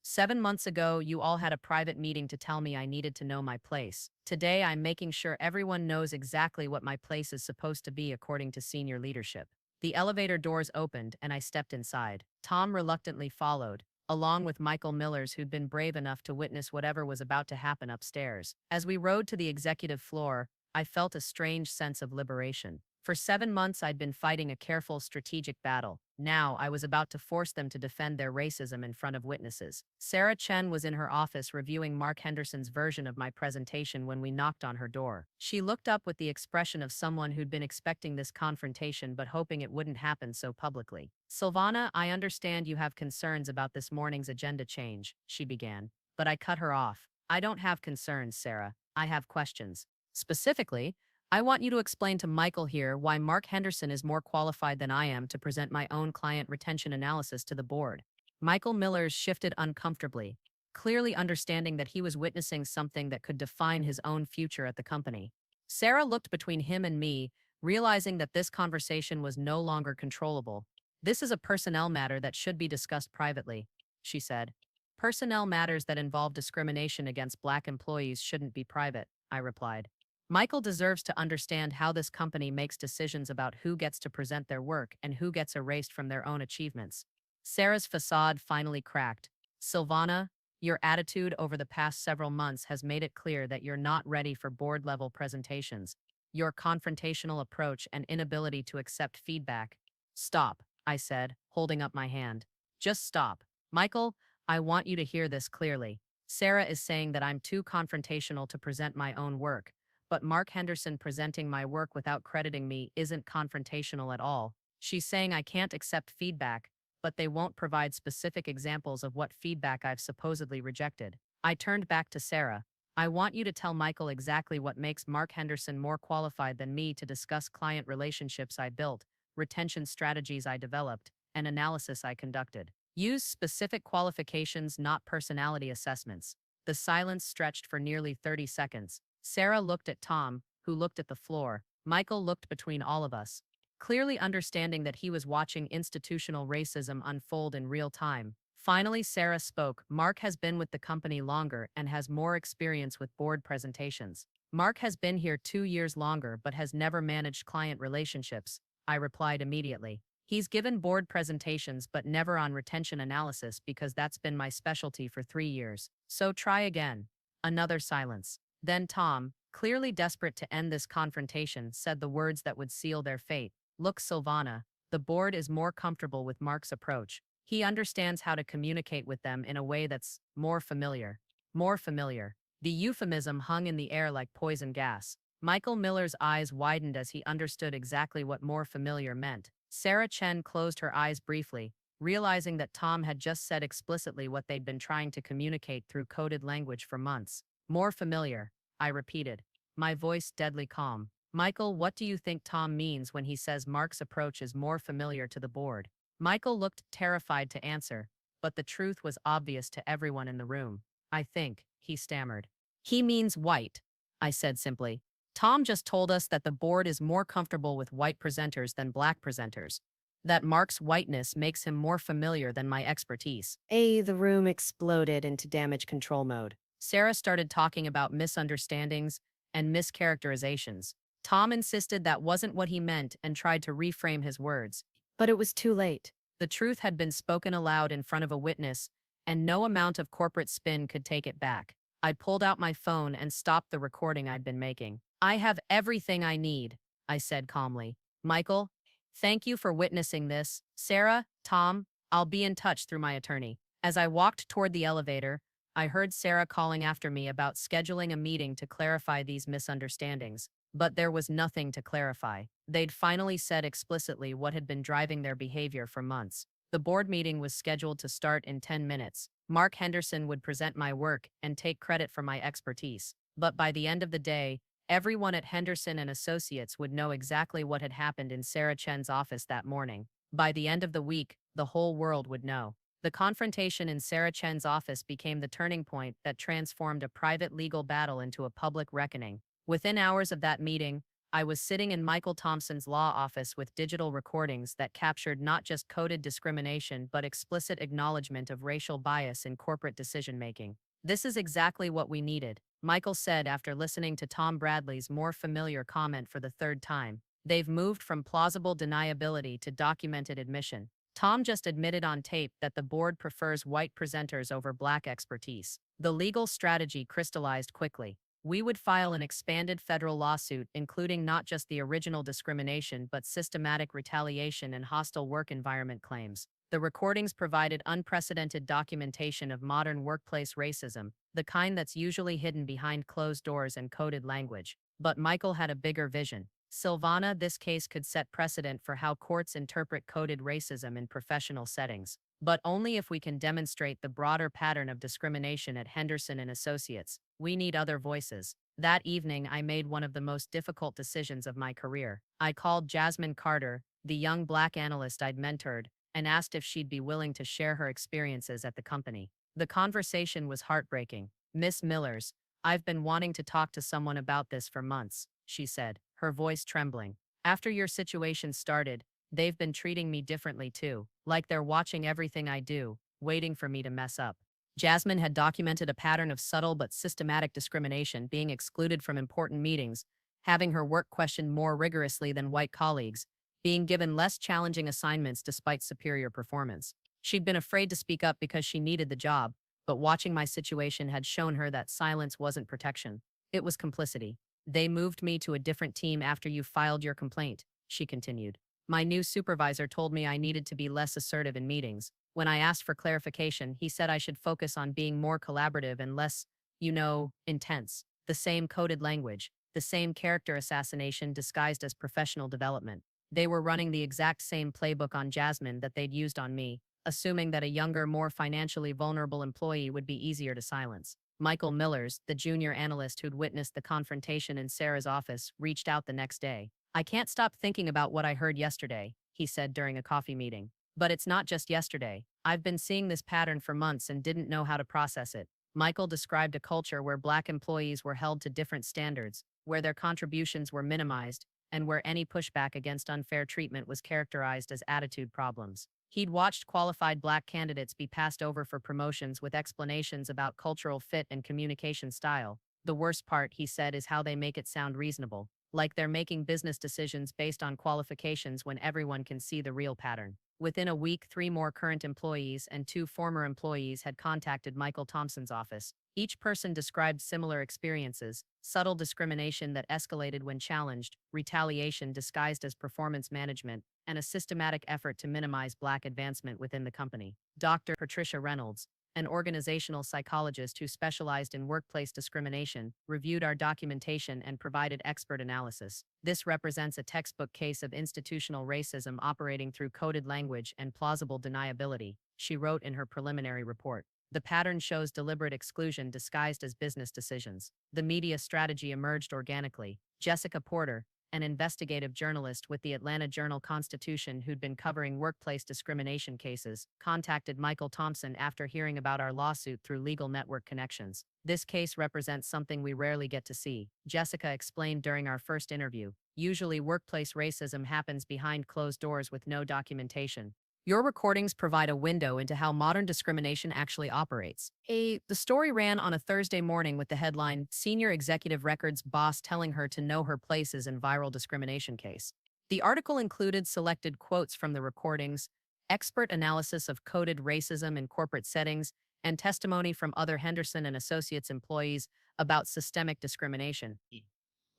7 months ago, you all had a private meeting to tell me I needed to know my place. Today, I'm making sure everyone knows exactly what my place is supposed to be according to senior leadership. The elevator doors opened and I stepped inside. Tom reluctantly followed, along with Michael Millers, who'd been brave enough to witness whatever was about to happen upstairs. As we rode to the executive floor, I felt a strange sense of liberation. For 7 months, I'd been fighting a careful, strategic battle. Now, I was about to force them to defend their racism in front of witnesses. Sarah Chen was in her office reviewing Mark Henderson's version of my presentation when we knocked on her door. She looked up with the expression of someone who'd been expecting this confrontation but hoping it wouldn't happen so publicly. Silvana, I understand you have concerns about this morning's agenda change, she began. But I cut her off. I don't have concerns, Sarah. I have questions. Specifically, I want you to explain to Michael here why Mark Henderson is more qualified than I am to present my own client retention analysis to the board. Michael Millers shifted uncomfortably, clearly understanding that he was witnessing something that could define his own future at the company. Sarah looked between him and me, realizing that this conversation was no longer controllable. This is a personnel matter that should be discussed privately, she said. Personnel matters that involve discrimination against Black employees shouldn't be private, I replied. Michael deserves to understand how this company makes decisions about who gets to present their work and who gets erased from their own achievements. Sarah's facade finally cracked. Silvana, your attitude over the past several months has made it clear that you're not ready for board-level presentations. Your confrontational approach and inability to accept feedback. Stop, I said, holding up my hand. Just stop. Michael, I want you to hear this clearly. Sarah is saying that I'm too confrontational to present my own work, but Mark Henderson presenting my work without crediting me isn't confrontational at all. She's saying I can't accept feedback, but they won't provide specific examples of what feedback I've supposedly rejected. I turned back to Sarah. I want you to tell Michael exactly what makes Mark Henderson more qualified than me to discuss client relationships I built, retention strategies I developed, and analysis I conducted. Use specific qualifications, not personality assessments. The silence stretched for nearly 30 seconds. Sarah looked at Tom, who looked at the floor. Michael looked between all of us, clearly understanding that he was watching institutional racism unfold in real time. Finally, Sarah spoke. Mark has been with the company longer and has more experience with board presentations. Mark has been here 2 years longer but has never managed client relationships, I replied immediately. He's given board presentations but never on retention analysis because that's been my specialty for 3 years. So try again. Another silence. Then Tom, clearly desperate to end this confrontation, said the words that would seal their fate. Look, Silvana, the board is more comfortable with Mark's approach. He understands how to communicate with them in a way that's more familiar. More familiar. The euphemism hung in the air like poison gas. Michael Miller's eyes widened as he understood exactly what more familiar meant. Sarah Chen closed her eyes briefly, realizing that Tom had just said explicitly what they'd been trying to communicate through coded language for months. More familiar, I repeated, my voice deadly calm. Michael, what do you think Tom means when he says Mark's approach is more familiar to the board? Michael looked terrified to answer, but the truth was obvious to everyone in the room. I think, he stammered. He means white, I said simply. Tom just told us that the board is more comfortable with white presenters than Black presenters. That Mark's whiteness makes him more familiar than my expertise. The room exploded into damage control mode. Sarah started talking about misunderstandings and mischaracterizations. Tom insisted that wasn't what he meant and tried to reframe his words. But it was too late. The truth had been spoken aloud in front of a witness, and no amount of corporate spin could take it back. I pulled out my phone and stopped the recording I'd been making. I have everything I need, I said calmly. Michael, thank you for witnessing this. Sarah, Tom, I'll be in touch through my attorney. As I walked toward the elevator, I heard Sarah calling after me about scheduling a meeting to clarify these misunderstandings. But there was nothing to clarify. They'd finally said explicitly what had been driving their behavior for months. The board meeting was scheduled to start in 10 minutes. Mark Henderson would present my work and take credit for my expertise. But by the end of the day, everyone at Henderson and Associates would know exactly what had happened in Sarah Chen's office that morning. By the end of the week, the whole world would know. The confrontation in Sarah Chen's office became the turning point that transformed a private legal battle into a public reckoning. Within hours of that meeting, I was sitting in Michael Thompson's law office with digital recordings that captured not just coded discrimination but explicit acknowledgement of racial bias in corporate decision-making. This is exactly what we needed, Michael said after listening to Tom Bradley's more familiar comment for the third time. They've moved from plausible deniability to documented admission. Tom just admitted on tape that the board prefers white presenters over Black expertise. The legal strategy crystallized quickly. We would file an expanded federal lawsuit including not just the original discrimination but systematic retaliation and hostile work environment claims. The recordings provided unprecedented documentation of modern workplace racism, the kind that's usually hidden behind closed doors and coded language. But Michael had a bigger vision. Silvana, this case could set precedent for how courts interpret coded racism in professional settings. But only if we can demonstrate the broader pattern of discrimination at Henderson and Associates. We need other voices. That evening, I made one of the most difficult decisions of my career. I called Jasmine Carter, the young Black analyst I'd mentored, and asked if she'd be willing to share her experiences at the company. The conversation was heartbreaking. Miss Millers, I've been wanting to talk to someone about this for months, she said, her voice trembling. After your situation started, they've been treating me differently too, like they're watching everything I do, waiting for me to mess up. Jasmine had documented a pattern of subtle but systematic discrimination, being excluded from important meetings, having her work questioned more rigorously than white colleagues, being given less challenging assignments despite superior performance. She'd been afraid to speak up because she needed the job, but watching my situation had shown her that silence wasn't protection. It was complicity. They moved me to a different team after you filed your complaint, she continued. My new supervisor told me I needed to be less assertive in meetings. When I asked for clarification, he said I should focus on being more collaborative and less, intense. The same coded language, the same character assassination disguised as professional development. They were running the exact same playbook on Jasmine that they'd used on me, assuming that a younger, more financially vulnerable employee would be easier to silence. Michael Millers, the junior analyst who'd witnessed the confrontation in Sarah's office, reached out the next day. I can't stop thinking about what I heard yesterday, he said during a coffee meeting. But it's not just yesterday. I've been seeing this pattern for months and didn't know how to process it. Michael described a culture where Black employees were held to different standards, where their contributions were minimized, and where any pushback against unfair treatment was characterized as attitude problems. He'd watched qualified Black candidates be passed over for promotions with explanations about cultural fit and communication style. The worst part, he said, is how they make it sound reasonable, like they're making business decisions based on qualifications when everyone can see the real pattern. Within a week, 3 more current employees and 2 former employees had contacted Michael Thompson's office. Each person described similar experiences: subtle discrimination that escalated when challenged, retaliation disguised as performance management, and a systematic effort to minimize Black advancement within the company. Dr. Patricia Reynolds, an organizational psychologist who specialized in workplace discrimination, reviewed our documentation and provided expert analysis. This represents a textbook case of institutional racism operating through coded language and plausible deniability, she wrote in her preliminary report. The pattern shows deliberate exclusion disguised as business decisions. The media strategy emerged organically. Jessica Porter, an investigative journalist with the Atlanta Journal-Constitution who'd been covering workplace discrimination cases, contacted Michael Thompson after hearing about our lawsuit through legal network connections. This case represents something we rarely get to see, Jessica explained during our first interview. Usually, workplace racism happens behind closed doors with no documentation. Your recordings provide a window into how modern discrimination actually operates. The story ran on a Thursday morning with the headline, "Senior Executive Records Boss Telling Her to Know Her Places in Viral Discrimination Case." The article included selected quotes from the recordings, expert analysis of coded racism in corporate settings, and testimony from other Henderson and Associates employees about systemic discrimination.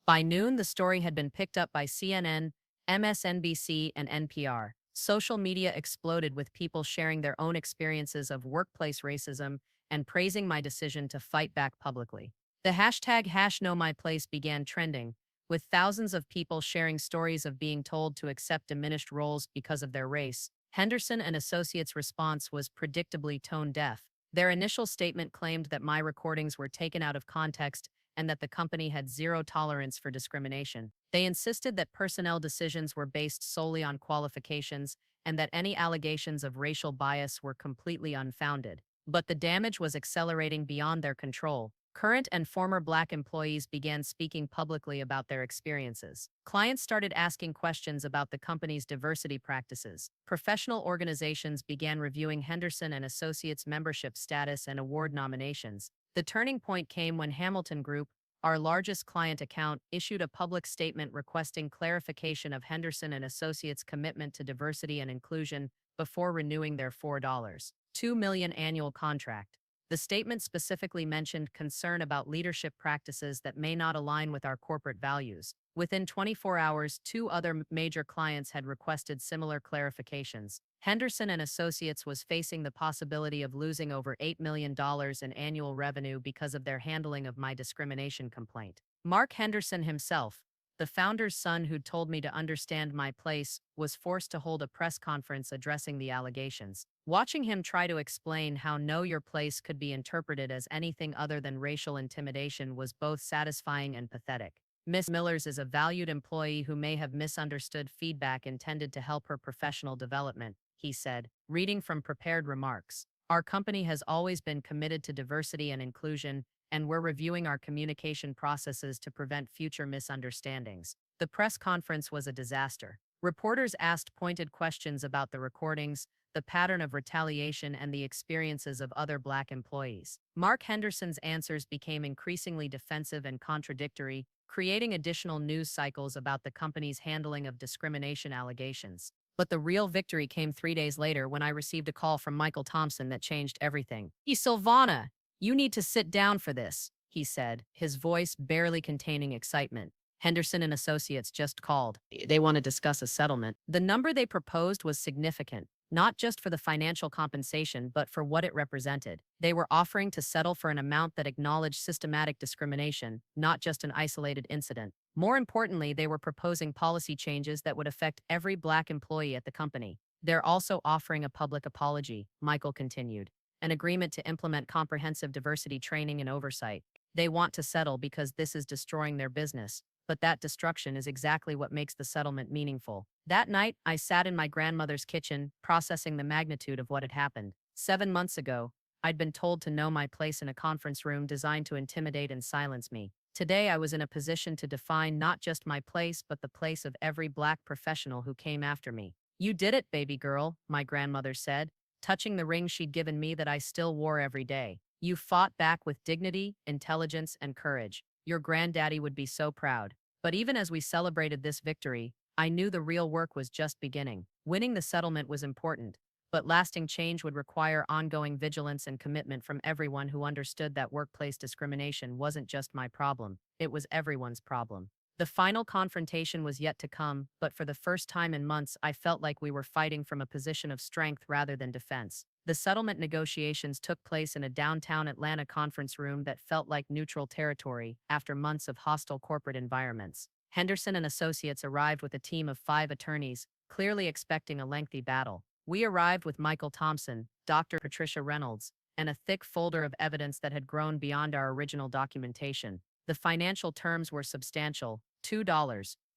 By noon, the story had been picked up by CNN, MSNBC, and NPR. Social media exploded with people sharing their own experiences of workplace racism and praising my decision to fight back publicly. The hashtag #KnowMyPlace began trending, with thousands of people sharing stories of being told to accept diminished roles because of their race. Henderson and Associates' response was predictably tone-deaf. Their initial statement claimed that my recordings were taken out of context and that the company had zero tolerance for discrimination. They insisted that personnel decisions were based solely on qualifications and that any allegations of racial bias were completely unfounded. But the damage was accelerating beyond their control. Current and former Black employees began speaking publicly about their experiences. Clients started asking questions about the company's diversity practices. Professional organizations began reviewing Henderson and Associates' membership status and award nominations. The turning point came when Hamilton Group, our largest client account, issued a public statement requesting clarification of Henderson and Associates' commitment to diversity and inclusion before renewing their $4.2 million annual contract. The statement specifically mentioned concern about leadership practices that may not align with our corporate values. Within 24 hours, 2 other major clients had requested similar clarifications. Henderson and Associates was facing the possibility of losing over $8 million in annual revenue because of their handling of my discrimination complaint. Mark Henderson himself, the founder's son who'd told me to understand my place, was forced to hold a press conference addressing the allegations. Watching him try to explain how know your place could be interpreted as anything other than racial intimidation was both satisfying and pathetic. Ms. Millers is a valued employee who may have misunderstood feedback intended to help her professional development, he said, reading from prepared remarks. Our company has always been committed to diversity and inclusion, and we're reviewing our communication processes to prevent future misunderstandings. The press conference was a disaster. Reporters asked pointed questions about the recordings, the pattern of retaliation, and the experiences of other Black employees. Mark Henderson's answers became increasingly defensive and contradictory, creating additional news cycles about the company's handling of discrimination allegations. But the real victory came 3 days later when I received a call from Michael Thompson that changed everything. Silvana, you need to sit down for this, he said, his voice barely containing excitement. Henderson and Associates just called. They want to discuss a settlement. The number they proposed was significant, not just for the financial compensation, but for what it represented. They were offering to settle for an amount that acknowledged systematic discrimination, not just an isolated incident. More importantly, they were proposing policy changes that would affect every Black employee at the company. They're also offering a public apology, Michael continued, an agreement to implement comprehensive diversity training and oversight. They want to settle because this is destroying their business. But that destruction is exactly what makes the settlement meaningful. That night, I sat in my grandmother's kitchen, processing the magnitude of what had happened. 7 months ago, I'd been told to know my place in a conference room designed to intimidate and silence me. Today, I was in a position to define not just my place, but the place of every Black professional who came after me. You did it, baby girl, my grandmother said, touching the ring she'd given me that I still wore every day. You fought back with dignity, intelligence, and courage. Your granddaddy would be so proud. But even as we celebrated this victory, I knew the real work was just beginning. Winning the settlement was important, but lasting change would require ongoing vigilance and commitment from everyone who understood that workplace discrimination wasn't just my problem, it was everyone's problem. The final confrontation was yet to come, but for the first time in months, I felt like we were fighting from a position of strength rather than defense. The settlement negotiations took place in a downtown Atlanta conference room that felt like neutral territory after months of hostile corporate environments. Henderson and Associates arrived with a team of 5 attorneys, clearly expecting a lengthy battle. We arrived with Michael Thompson, Dr. Patricia Reynolds, and a thick folder of evidence that had grown beyond our original documentation. The financial terms were substantial, $2,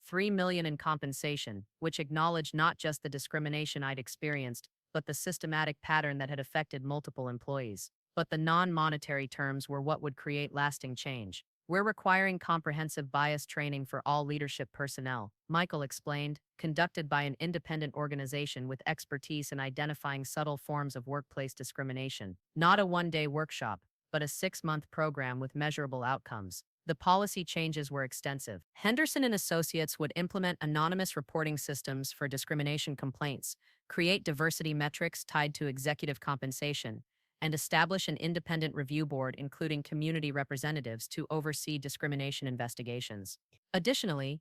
$3 million in compensation, which acknowledged not just the discrimination I'd experienced, but the systematic pattern that had affected multiple employees. But the non-monetary terms were what would create lasting change. We're requiring comprehensive bias training for all leadership personnel, Michael explained, conducted by an independent organization with expertise in identifying subtle forms of workplace discrimination. Not a one-day workshop, but a 6-month program with measurable outcomes. The policy changes were extensive. Henderson and Associates would implement anonymous reporting systems for discrimination complaints, create diversity metrics tied to executive compensation, and establish an independent review board including community representatives to oversee discrimination investigations. Additionally,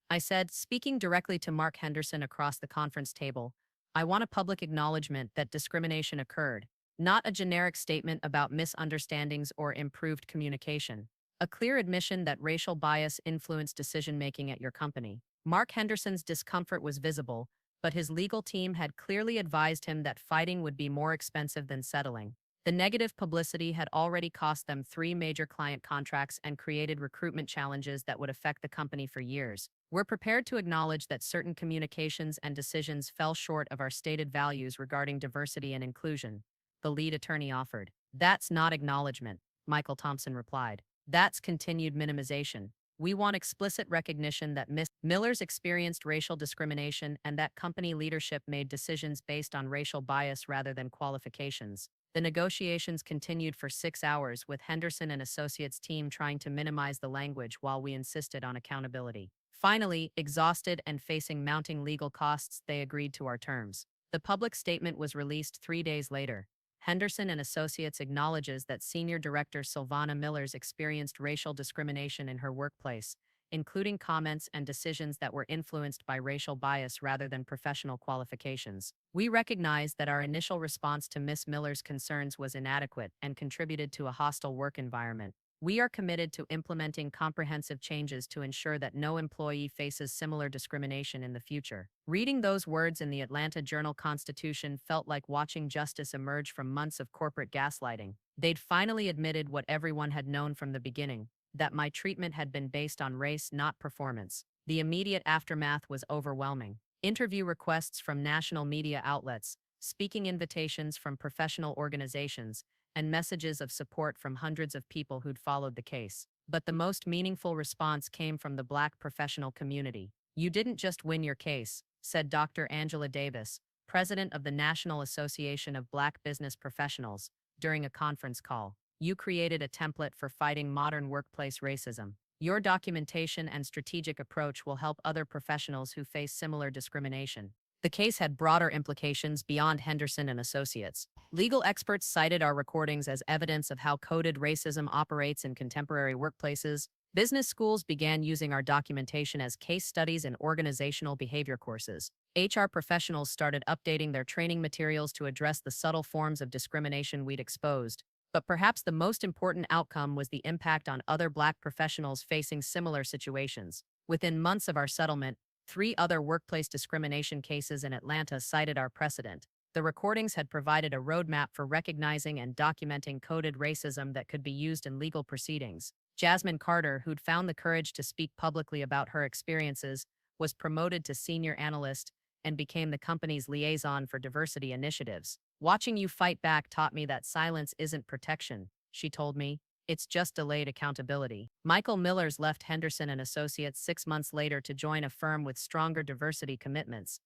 I said, speaking directly to Mark Henderson across the conference table, I want a public acknowledgement that discrimination occurred, not a generic statement about misunderstandings or improved communication. A clear admission that racial bias influenced decision-making at your company. Mark Henderson's discomfort was visible, but his legal team had clearly advised him that fighting would be more expensive than settling. The negative publicity had already cost them 3 major client contracts and created recruitment challenges that would affect the company for years. We're prepared to acknowledge that certain communications and decisions fell short of our stated values regarding diversity and inclusion, the lead attorney offered. That's not acknowledgement, Michael Thompson replied. That's continued minimization. We want explicit recognition that Ms. Millers experienced racial discrimination and that company leadership made decisions based on racial bias rather than qualifications. The negotiations continued for 6 hours, with Henderson and Associates' team trying to minimize the language while we insisted on accountability. Finally, exhausted and facing mounting legal costs, they agreed to our terms. The public statement was released 3 days later. Henderson and Associates acknowledges that Senior Director Silvana Millers experienced racial discrimination in her workplace, including comments and decisions that were influenced by racial bias rather than professional qualifications. We recognize that our initial response to Ms. Miller's concerns was inadequate and contributed to a hostile work environment. We are committed to implementing comprehensive changes to ensure that no employee faces similar discrimination in the future. Reading those words in the Atlanta Journal-Constitution felt like watching justice emerge from months of corporate gaslighting. They'd finally admitted what everyone had known from the beginning, that my treatment had been based on race, not performance. The immediate aftermath was overwhelming. Interview requests from national media outlets, speaking invitations from professional organizations, and messages of support from hundreds of people who'd followed the case. But the most meaningful response came from the Black professional community. "You didn't just win your case," said Dr. Angela Davis, president of the National Association of Black Business Professionals, during a conference call. "You created a template for fighting modern workplace racism. Your documentation and strategic approach will help other professionals who face similar discrimination." The case had broader implications beyond Henderson and Associates. Legal experts cited our recordings as evidence of how coded racism operates in contemporary workplaces. Business schools began using our documentation as case studies in organizational behavior courses. HR professionals started updating their training materials to address the subtle forms of discrimination we'd exposed. But perhaps the most important outcome was the impact on other Black professionals facing similar situations. Within months of our settlement, 3 other workplace discrimination cases in Atlanta cited our precedent. The recordings had provided a roadmap for recognizing and documenting coded racism that could be used in legal proceedings. Jasmine Carter, who'd found the courage to speak publicly about her experiences, was promoted to senior analyst and became the company's liaison for diversity initiatives. "Watching you fight back taught me that silence isn't protection," she told me. "It's just delayed accountability." Michael Millers left Henderson and Associates 6 months later to join a firm with stronger diversity commitments.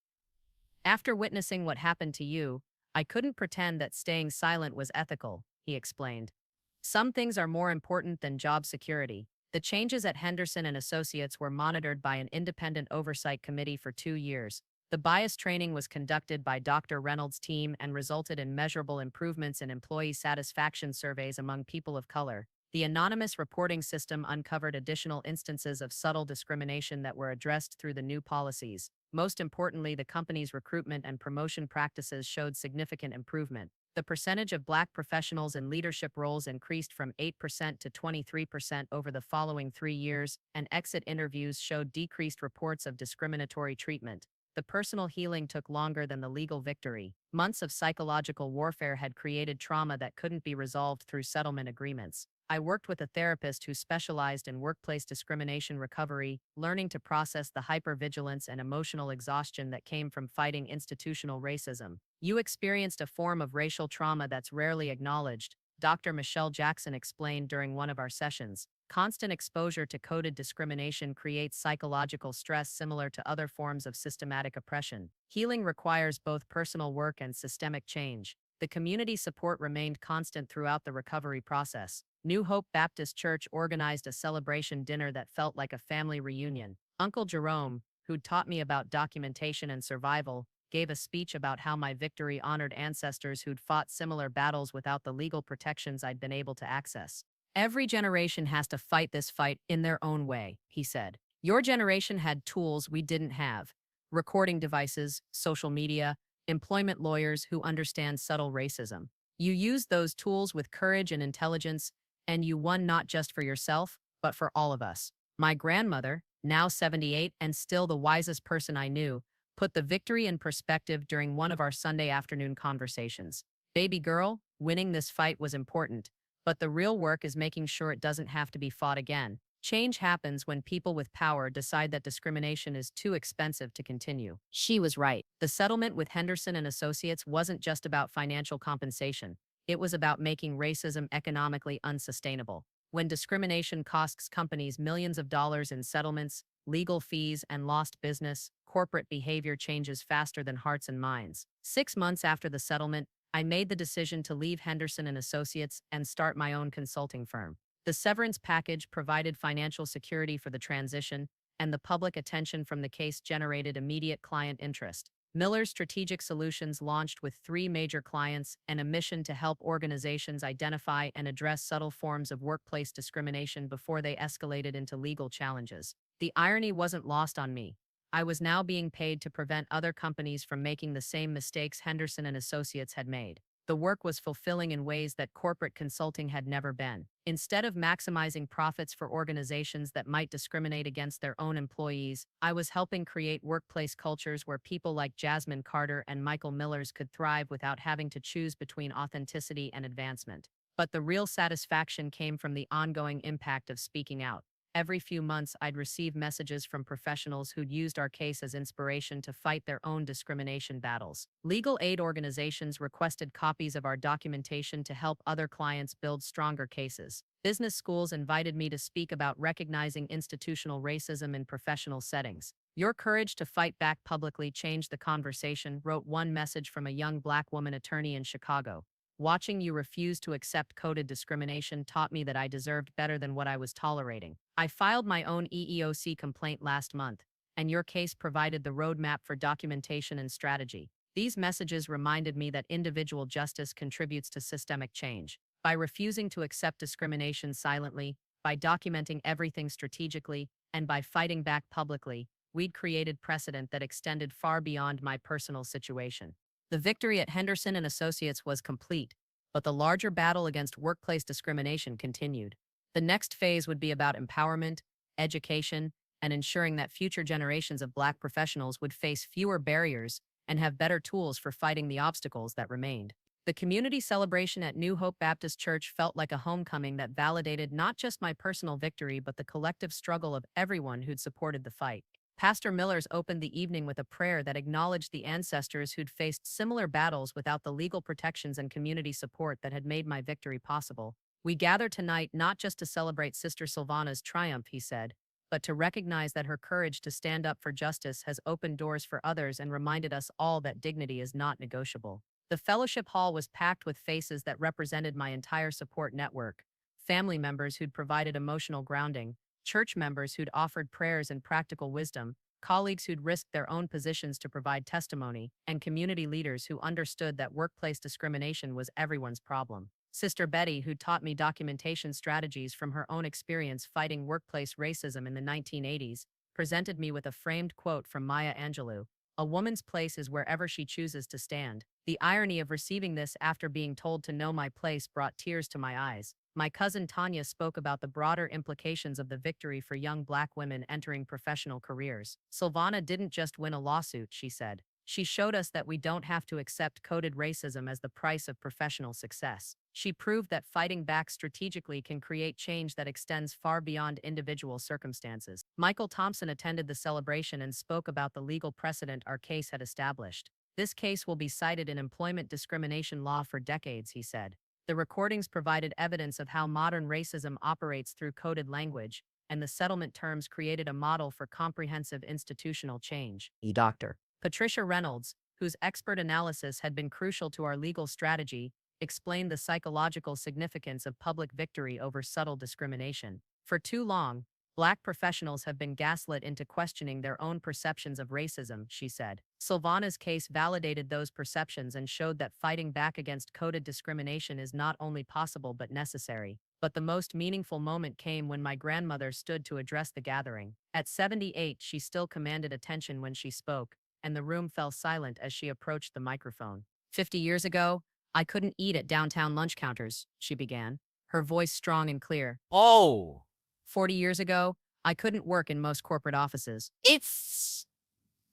"After witnessing what happened to you, I couldn't pretend that staying silent was ethical," he explained. "Some things are more important than job security." The changes at Henderson and Associates were monitored by an independent oversight committee for 2 years. The bias training was conducted by Dr. Reynolds' team and resulted in measurable improvements in employee satisfaction surveys among people of color. The anonymous reporting system uncovered additional instances of subtle discrimination that were addressed through the new policies. Most importantly, the company's recruitment and promotion practices showed significant improvement. The percentage of Black professionals in leadership roles increased from 8% to 23% over the following 3 years, and exit interviews showed decreased reports of discriminatory treatment. The personal healing took longer than the legal victory. Months of psychological warfare had created trauma that couldn't be resolved through settlement agreements. I worked with a therapist who specialized in workplace discrimination recovery, learning to process the hypervigilance and emotional exhaustion that came from fighting institutional racism. "You experienced a form of racial trauma that's rarely acknowledged," Dr. Michelle Jackson explained during one of our sessions. "Constant exposure to coded discrimination creates psychological stress similar to other forms of systematic oppression. Healing requires both personal work and systemic change." The community support remained constant throughout the recovery process. New Hope Baptist Church organized a celebration dinner that felt like a family reunion. Uncle Jerome, who'd taught me about documentation and survival, gave a speech about how my victory honored ancestors who'd fought similar battles without the legal protections I'd been able to access. "Every generation has to fight this fight in their own way," he said. "Your generation had tools we didn't have: recording devices, social media, employment lawyers who understand subtle racism. You used those tools with courage and intelligence, and you won not just for yourself, but for all of us." My grandmother, now 78 and still the wisest person I knew, put the victory in perspective during one of our Sunday afternoon conversations. "Baby girl, winning this fight was important, but the real work is making sure it doesn't have to be fought again. Change happens when people with power decide that discrimination is too expensive to continue." She was right. The settlement with Henderson and Associates wasn't just about financial compensation. It was about making racism economically unsustainable. When discrimination costs companies millions of dollars in settlements, legal fees, and lost business, corporate behavior changes faster than hearts and minds. 6 months after the settlement, I made the decision to leave Henderson and Associates and start my own consulting firm. The severance package provided financial security for the transition, and the public attention from the case generated immediate client interest. Miller's Strategic Solutions launched with 3 major clients and a mission to help organizations identify and address subtle forms of workplace discrimination before they escalated into legal challenges. The irony wasn't lost on me. I was now being paid to prevent other companies from making the same mistakes Henderson and Associates had made. The work was fulfilling in ways that corporate consulting had never been. Instead of maximizing profits for organizations that might discriminate against their own employees, I was helping create workplace cultures where people like Jasmine Carter and Michael Millers could thrive without having to choose between authenticity and advancement. But the real satisfaction came from the ongoing impact of speaking out. Every few months, I'd receive messages from professionals who'd used our case as inspiration to fight their own discrimination battles. Legal aid organizations requested copies of our documentation to help other clients build stronger cases. Business schools invited me to speak about recognizing institutional racism in professional settings. Your courage to fight back publicly changed the conversation, wrote one message from a young Black woman attorney in Chicago. Watching you refuse to accept coded discrimination taught me that I deserved better than what I was tolerating. I filed my own EEOC complaint last month, and your case provided the roadmap for documentation and strategy. These messages reminded me that individual justice contributes to systemic change. By refusing to accept discrimination silently, by documenting everything strategically, and by fighting back publicly, we'd created precedent that extended far beyond my personal situation. The victory at Henderson and Associates was complete, but the larger battle against workplace discrimination continued. The next phase would be about empowerment, education, and ensuring that future generations of Black professionals would face fewer barriers and have better tools for fighting the obstacles that remained. The community celebration at New Hope Baptist Church felt like a homecoming that validated not just my personal victory but the collective struggle of everyone who'd supported the fight. Pastor Millers opened the evening with a prayer that acknowledged the ancestors who'd faced similar battles without the legal protections and community support that had made my victory possible. We gather tonight not just to celebrate Sister Silvana's triumph, he said, but to recognize that her courage to stand up for justice has opened doors for others and reminded us all that dignity is not negotiable. The fellowship hall was packed with faces that represented my entire support network: family members who'd provided emotional grounding, church members who'd offered prayers and practical wisdom, colleagues who'd risked their own positions to provide testimony, and community leaders who understood that workplace discrimination was everyone's problem. Sister Betty, who taught me documentation strategies from her own experience fighting workplace racism in the 1980s, presented me with a framed quote from Maya Angelou: "A woman's place is wherever she chooses to stand." The irony of receiving this after being told to know my place brought tears to my eyes. My cousin Tanya spoke about the broader implications of the victory for young Black women entering professional careers. "Silvana didn't just win a lawsuit," she said. "She showed us that we don't have to accept coded racism as the price of professional success. She proved that fighting back strategically can create change that extends far beyond individual circumstances." Michael Thompson attended the celebration and spoke about the legal precedent our case had established. "This case will be cited in employment discrimination law for decades," he said. "The recordings provided evidence of how modern racism operates through coded language, and the settlement terms created a model for comprehensive institutional change." Dr. Patricia Reynolds, whose expert analysis had been crucial to our legal strategy, explained the psychological significance of public victory over subtle discrimination. "For too long, Black professionals have been gaslit into questioning their own perceptions of racism," she said. "Silvana's case validated those perceptions and showed that fighting back against coded discrimination is not only possible but necessary." But the most meaningful moment came when my grandmother stood to address the gathering. At 78, she still commanded attention when she spoke, and the room fell silent as she approached the microphone. "50 years ago, I couldn't eat at downtown lunch counters," she began, her voice strong and clear. Oh, 40 years ago, I couldn't work in most corporate offices. It's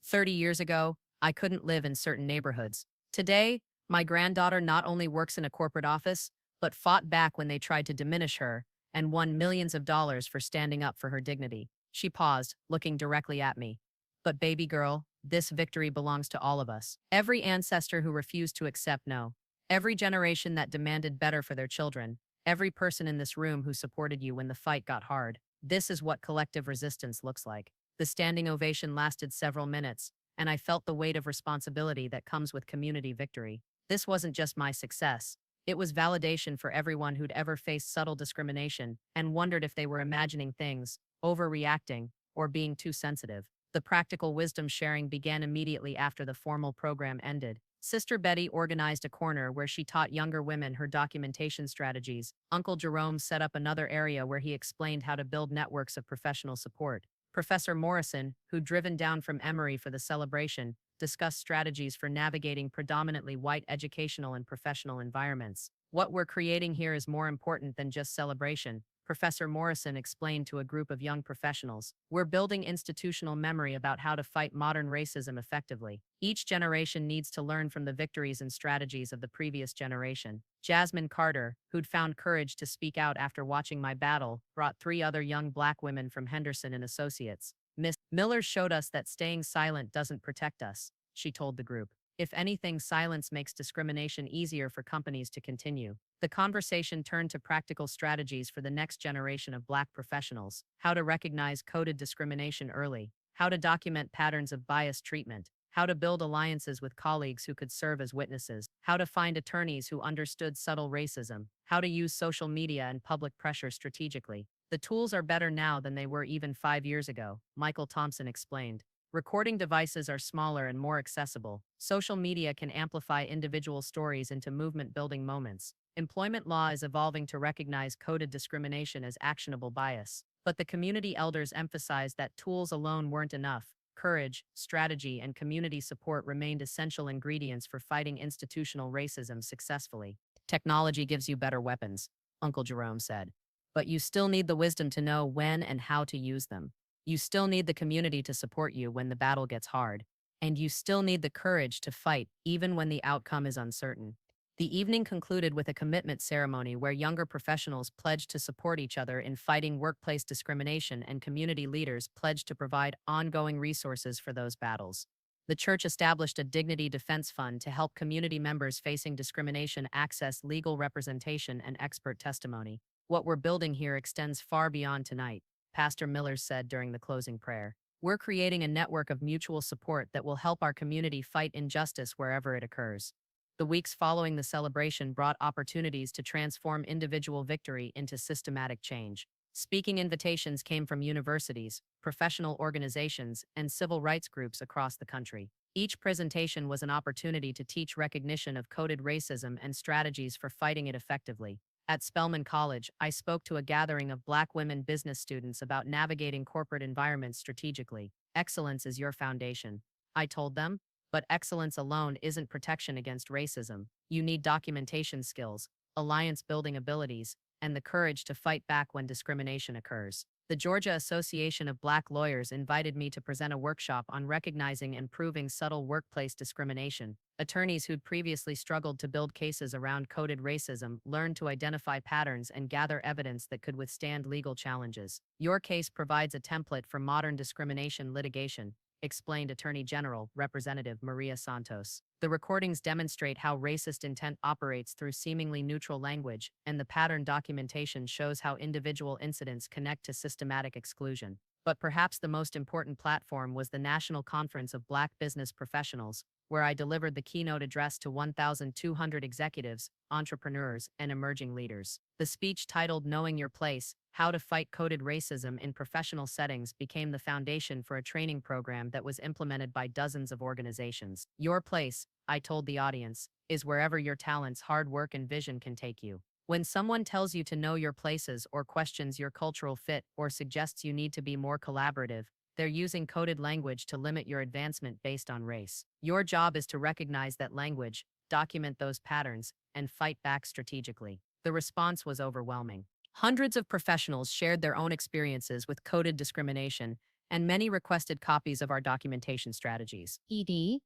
30 years ago, I couldn't live in certain neighborhoods. Today, my granddaughter not only works in a corporate office, but fought back when they tried to diminish her and won millions of dollars for standing up for her dignity." She paused, looking directly at me. "But baby girl, this victory belongs to all of us. Every ancestor who refused to accept no. Every generation that demanded better for their children. Every person in this room who supported you when the fight got hard. This is what collective resistance looks like." The standing ovation lasted several minutes, and I felt the weight of responsibility that comes with community victory. This wasn't just my success. It was validation for everyone who'd ever faced subtle discrimination and wondered if they were imagining things, overreacting, or being too sensitive. The practical wisdom sharing began immediately after the formal program ended. Sister Betty organized a corner where she taught younger women her documentation strategies. Uncle Jerome set up another area where he explained how to build networks of professional support. Professor Morrison, who'd driven down from Emory for the celebration, discussed strategies for navigating predominantly white educational and professional environments. "What we're creating here is more important than just celebration," Professor Morrison explained to a group of young professionals. We're building institutional memory about how to fight modern racism effectively. Each generation needs to learn from the victories and strategies of the previous generation. Jasmine Carter, who'd found courage to speak out after watching my battle, brought 3 other young black women from Henderson and Associates. Miss Millers showed us that staying silent doesn't protect us, she told the group. If anything, silence makes discrimination easier for companies to continue. The conversation turned to practical strategies for the next generation of Black professionals: how to recognize coded discrimination early, how to document patterns of biased treatment, how to build alliances with colleagues who could serve as witnesses, how to find attorneys who understood subtle racism, how to use social media and public pressure strategically. The tools are better now than they were even 5 years ago, Michael Thompson explained. Recording devices are smaller and more accessible. Social media can amplify individual stories into movement-building moments. Employment law is evolving to recognize coded discrimination as actionable bias. But the community elders emphasized that tools alone weren't enough. Courage, strategy, and community support remained essential ingredients for fighting institutional racism successfully. Technology gives you better weapons, Uncle Jerome said. But you still need the wisdom to know when and how to use them. You still need the community to support you when the battle gets hard. And you still need the courage to fight even when the outcome is uncertain. The evening concluded with a commitment ceremony where younger professionals pledged to support each other in fighting workplace discrimination, and community leaders pledged to provide ongoing resources for those battles. The church established a Dignity Defense Fund to help community members facing discrimination access legal representation and expert testimony. What we're building here extends far beyond tonight, Pastor Millers said during the closing prayer. We're creating a network of mutual support that will help our community fight injustice wherever it occurs. The weeks following the celebration brought opportunities to transform individual victory into systematic change. Speaking invitations came from universities, professional organizations, and civil rights groups across the country. Each presentation was an opportunity to teach recognition of coded racism and strategies for fighting it effectively. At Spelman College, I spoke to a gathering of Black women business students about navigating corporate environments strategically. Excellence is your foundation, I told them. But excellence alone isn't protection against racism. You need documentation skills, alliance-building abilities, and the courage to fight back when discrimination occurs. The Georgia Association of Black Lawyers invited me to present a workshop on recognizing and proving subtle workplace discrimination. Attorneys who'd previously struggled to build cases around coded racism learned to identify patterns and gather evidence that could withstand legal challenges. Your case provides a template for modern discrimination litigation, explained Attorney General Representative Maria Santos. The recordings demonstrate how racist intent operates through seemingly neutral language, and the pattern documentation shows how individual incidents connect to systematic exclusion. But perhaps the most important platform was the National Conference of Black Business Professionals, where I delivered the keynote address to 1,200 executives, entrepreneurs, and emerging leaders. The speech, titled Knowing Your Place: How to Fight Coded Racism in Professional Settings, became the foundation for a training program that was implemented by dozens of organizations. Your place, I told the audience, is wherever your talents, hard work, and vision can take you. When someone tells you to know your places, or questions your cultural fit, or suggests you need to be more collaborative, they're using coded language to limit your advancement based on race. Your job is to recognize that language, document those patterns, and fight back strategically. The response was overwhelming. Hundreds of professionals shared their own experiences with coded discrimination, and many requested copies of our documentation strategies. The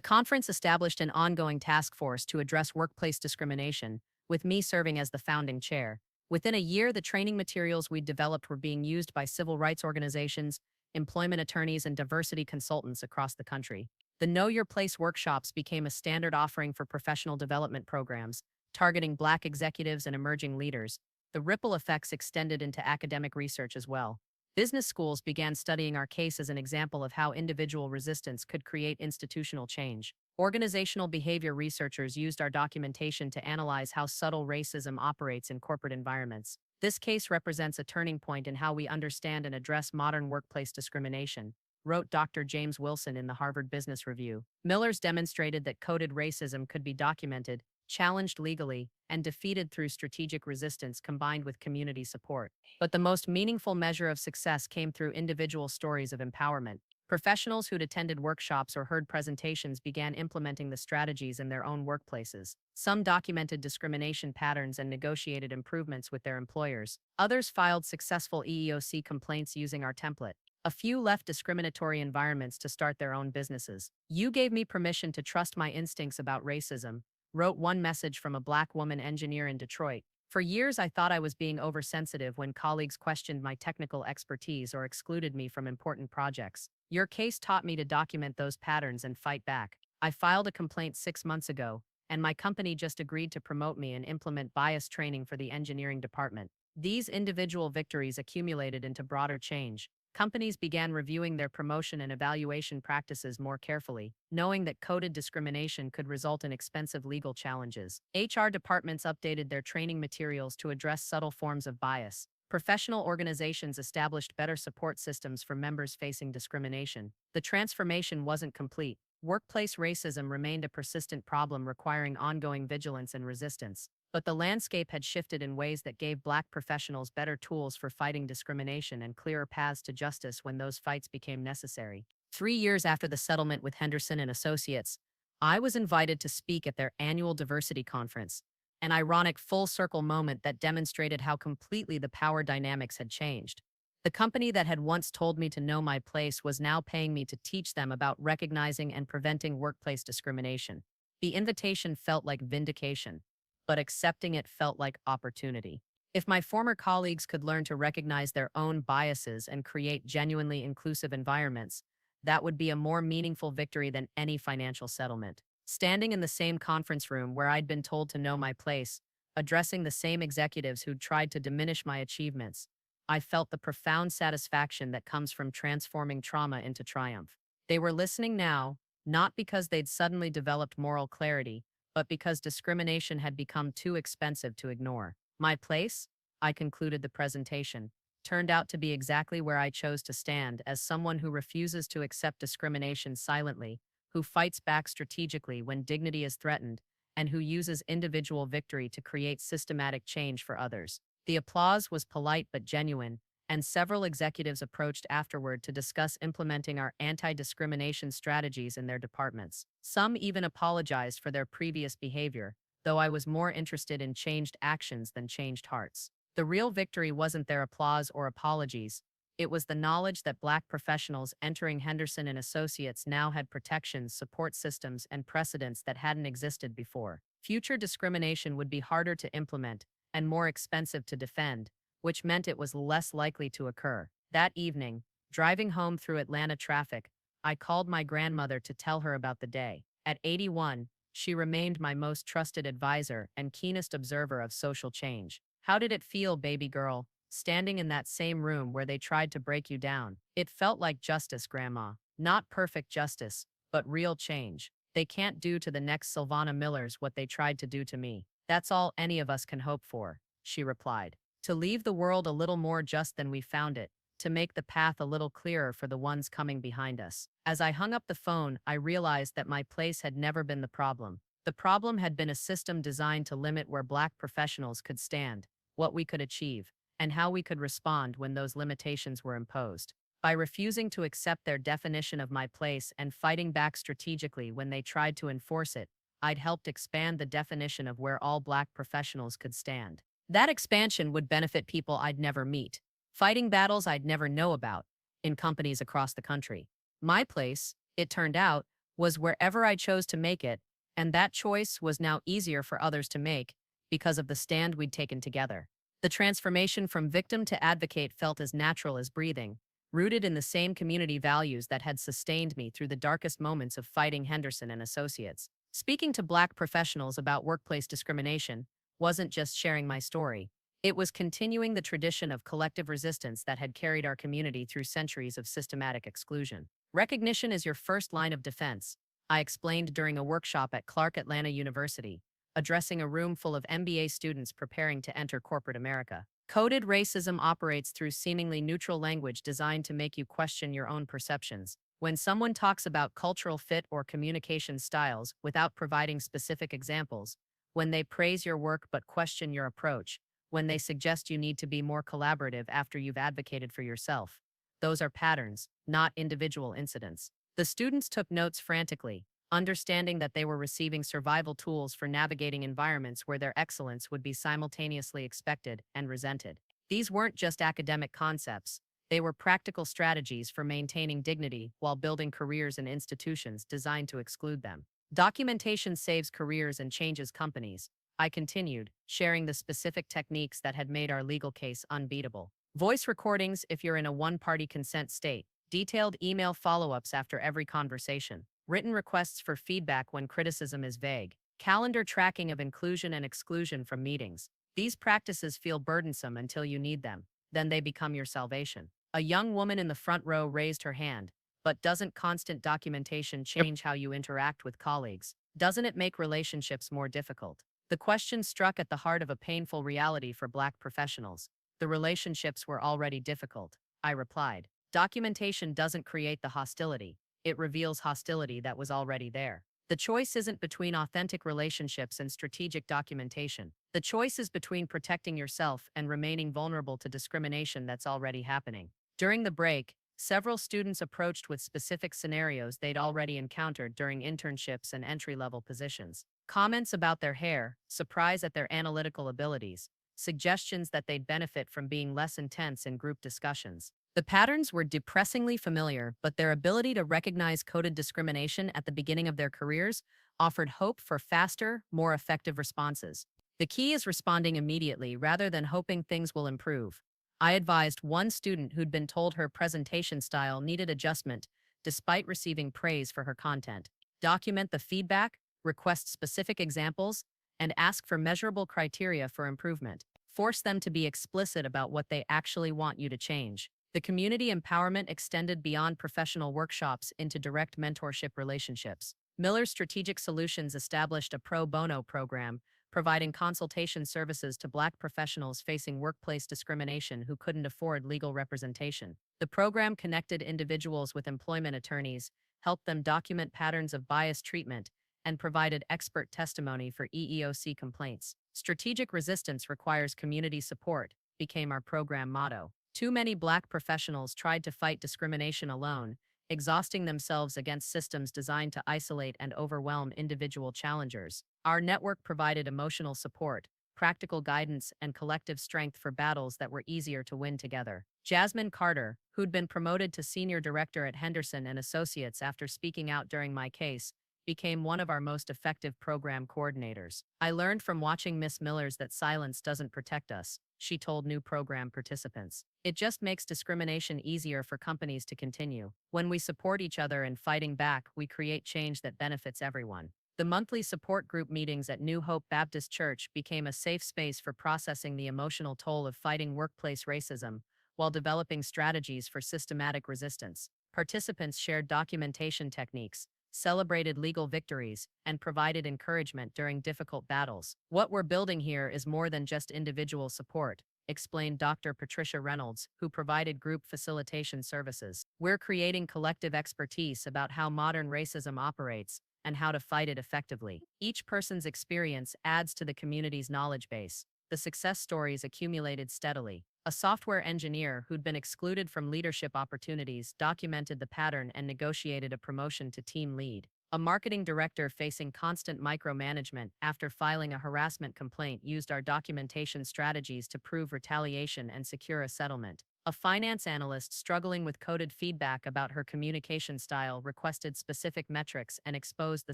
conference established an ongoing task force to address workplace discrimination, with me serving as the founding chair. Within a year, the training materials we'd developed were being used by civil rights organizations, employment attorneys, and diversity consultants across the country. The Know Your Place workshops became a standard offering for professional development programs, targeting Black executives and emerging leaders. The ripple effects extended into academic research as well. Business schools began studying our case as an example of how individual resistance could create institutional change. Organizational behavior researchers used our documentation to analyze how subtle racism operates in corporate environments. This case represents a turning point in how we understand and address modern workplace discrimination, wrote Dr. James Wilson in the Harvard Business Review. Millers demonstrated that coded racism could be documented, challenged legally, and defeated through strategic resistance combined with community support. But the most meaningful measure of success came through individual stories of empowerment. Professionals who'd attended workshops or heard presentations began implementing the strategies in their own workplaces. Some documented discrimination patterns and negotiated improvements with their employers. Others filed successful EEOC complaints using our template. A few left discriminatory environments to start their own businesses. "You gave me permission to trust my instincts about racism," wrote one message from a Black woman engineer in Detroit. "For years, I thought I was being oversensitive when colleagues questioned my technical expertise or excluded me from important projects. Your case taught me to document those patterns and fight back. I filed a complaint 6 months ago, and my company just agreed to promote me and implement bias training for the engineering department." These individual victories accumulated into broader change. Companies began reviewing their promotion and evaluation practices more carefully, knowing that coded discrimination could result in expensive legal challenges. HR departments updated their training materials to address subtle forms of bias. Professional organizations established better support systems for members facing discrimination. The transformation wasn't complete. Workplace racism remained a persistent problem requiring ongoing vigilance and resistance. But the landscape had shifted in ways that gave Black professionals better tools for fighting discrimination and clearer paths to justice when those fights became necessary. 3 years after the settlement with Henderson and Associates, I was invited to speak at their annual diversity conference, an ironic full circle moment that demonstrated how completely the power dynamics had changed. The company that had once told me to know my place was now paying me to teach them about recognizing and preventing workplace discrimination. The invitation felt like vindication, but accepting it felt like opportunity. If my former colleagues could learn to recognize their own biases and create genuinely inclusive environments, that would be a more meaningful victory than any financial settlement. Standing in the same conference room where I'd been told to know my place, addressing the same executives who'd tried to diminish my achievements, I felt the profound satisfaction that comes from transforming trauma into triumph. They were listening now, not because they'd suddenly developed moral clarity, but because discrimination had become too expensive to ignore. My place, I concluded the presentation, turned out to be exactly where I chose to stand, as someone who refuses to accept discrimination silently, who fights back strategically when dignity is threatened, and who uses individual victory to create systematic change for others. The applause was polite but genuine, and several executives approached afterward to discuss implementing our anti-discrimination strategies in their departments. Some even apologized for their previous behavior, though I was more interested in changed actions than changed hearts. The real victory wasn't their applause or apologies. It was the knowledge that Black professionals entering Henderson and Associates now had protections, support systems, and precedents that hadn't existed before. Future discrimination would be harder to implement and more expensive to defend, which meant it was less likely to occur. That evening, driving home through Atlanta traffic, I called my grandmother to tell her about the day. At 81, she remained my most trusted advisor and keenest observer of social change. "How did it feel, baby girl, standing in that same room where they tried to break you down?" "It felt like justice, Grandma. Not perfect justice, but real change. They can't do to the next Silvana Millers what they tried to do to me. That's all any of us can hope for," she replied. "To leave the world a little more just than we found it, to make the path a little clearer for the ones coming behind us." As I hung up the phone, I realized that my place had never been the problem. The problem had been a system designed to limit where Black professionals could stand, what we could achieve, and how we could respond when those limitations were imposed. By refusing to accept their definition of my place and fighting back strategically when they tried to enforce it, I'd helped expand the definition of where all Black professionals could stand. That expansion would benefit people I'd never meet, fighting battles I'd never know about, in companies across the country. My place, it turned out, was wherever I chose to make it, and that choice was now easier for others to make because of the stand we'd taken together. The transformation from victim to advocate felt as natural as breathing, rooted in the same community values that had sustained me through the darkest moments of fighting Henderson and Associates. Speaking to Black professionals about workplace discrimination wasn't just sharing my story. It was continuing the tradition of collective resistance that had carried our community through centuries of systematic exclusion. "Recognition is your first line of defense," I explained during a workshop at Clark Atlanta University, addressing a room full of MBA students preparing to enter corporate America. "Coded racism operates through seemingly neutral language designed to make you question your own perceptions. When someone talks about cultural fit or communication styles without providing specific examples, when they praise your work but question your approach, when they suggest you need to be more collaborative after you've advocated for yourself, Those are patterns, not individual incidents. The students took notes frantically, understanding that they were receiving survival tools for navigating environments where their excellence would be simultaneously expected and resented. These weren't just academic concepts, they were practical strategies for maintaining dignity while building careers in institutions designed to exclude them. Documentation saves careers and changes companies. I continued, sharing the specific techniques that had made our legal case unbeatable. Voice recordings if you're in a one-party consent state, detailed email follow-ups after every conversation, written requests for feedback when criticism is vague, calendar tracking of inclusion and exclusion from meetings. These practices feel burdensome until you need them, then they become your salvation. A young woman in the front row raised her hand. But doesn't constant documentation change how you interact with colleagues? Doesn't it make relationships more difficult? The question struck at the heart of a painful reality for Black professionals. The relationships were already difficult. I replied. Documentation doesn't create the hostility. It reveals hostility that was already there. The choice isn't between authentic relationships and strategic documentation. The choice is between protecting yourself and remaining vulnerable to discrimination that's already happening. During the break, several students approached with specific scenarios they'd already encountered during internships and entry-level positions. Comments about their hair, surprise at their analytical abilities, suggestions that they'd benefit from being less intense in group discussions. The patterns were depressingly familiar, but their ability to recognize coded discrimination at the beginning of their careers offered hope for faster, more effective responses. The key is responding immediately rather than hoping things will improve. I advised one student who'd been told her presentation style needed adjustment despite receiving praise for her content. Document the feedback, request specific examples, and ask for measurable criteria for improvement. Force them to be explicit about what they actually want you to change. The community empowerment extended beyond professional workshops into direct mentorship relationships. Miller's Strategic Solutions established a pro bono program, providing consultation services to Black professionals facing workplace discrimination who couldn't afford legal representation. The program connected individuals with employment attorneys, helped them document patterns of biased treatment, and provided expert testimony for EEOC complaints. Strategic resistance requires community support, became our program motto. Too many Black professionals tried to fight discrimination alone, exhausting themselves against systems designed to isolate and overwhelm individual challengers. Our network provided emotional support, practical guidance, and collective strength for battles that were easier to win together. Jasmine Carter, who'd been promoted to senior director at Henderson and Associates after speaking out during my case, became one of our most effective program coordinators. I learned from watching Miss Millers that silence doesn't protect us, she told new program participants. It just makes discrimination easier for companies to continue. When we support each other in fighting back, we create change that benefits everyone. The monthly support group meetings at New Hope Baptist Church became a safe space for processing the emotional toll of fighting workplace racism while developing strategies for systematic resistance. Participants shared documentation techniques, celebrated legal victories, and provided encouragement during difficult battles. What we're building here is more than just individual support, explained Dr. Patricia Reynolds, who provided group facilitation services. We're creating collective expertise about how modern racism operates and how to fight it effectively. Each person's experience adds to the community's knowledge base. The success stories accumulated steadily. A software engineer who'd been excluded from leadership opportunities documented the pattern and negotiated a promotion to team lead. A marketing director facing constant micromanagement after filing a harassment complaint used our documentation strategies to prove retaliation and secure a settlement. A finance analyst struggling with coded feedback about her communication style requested specific metrics and exposed the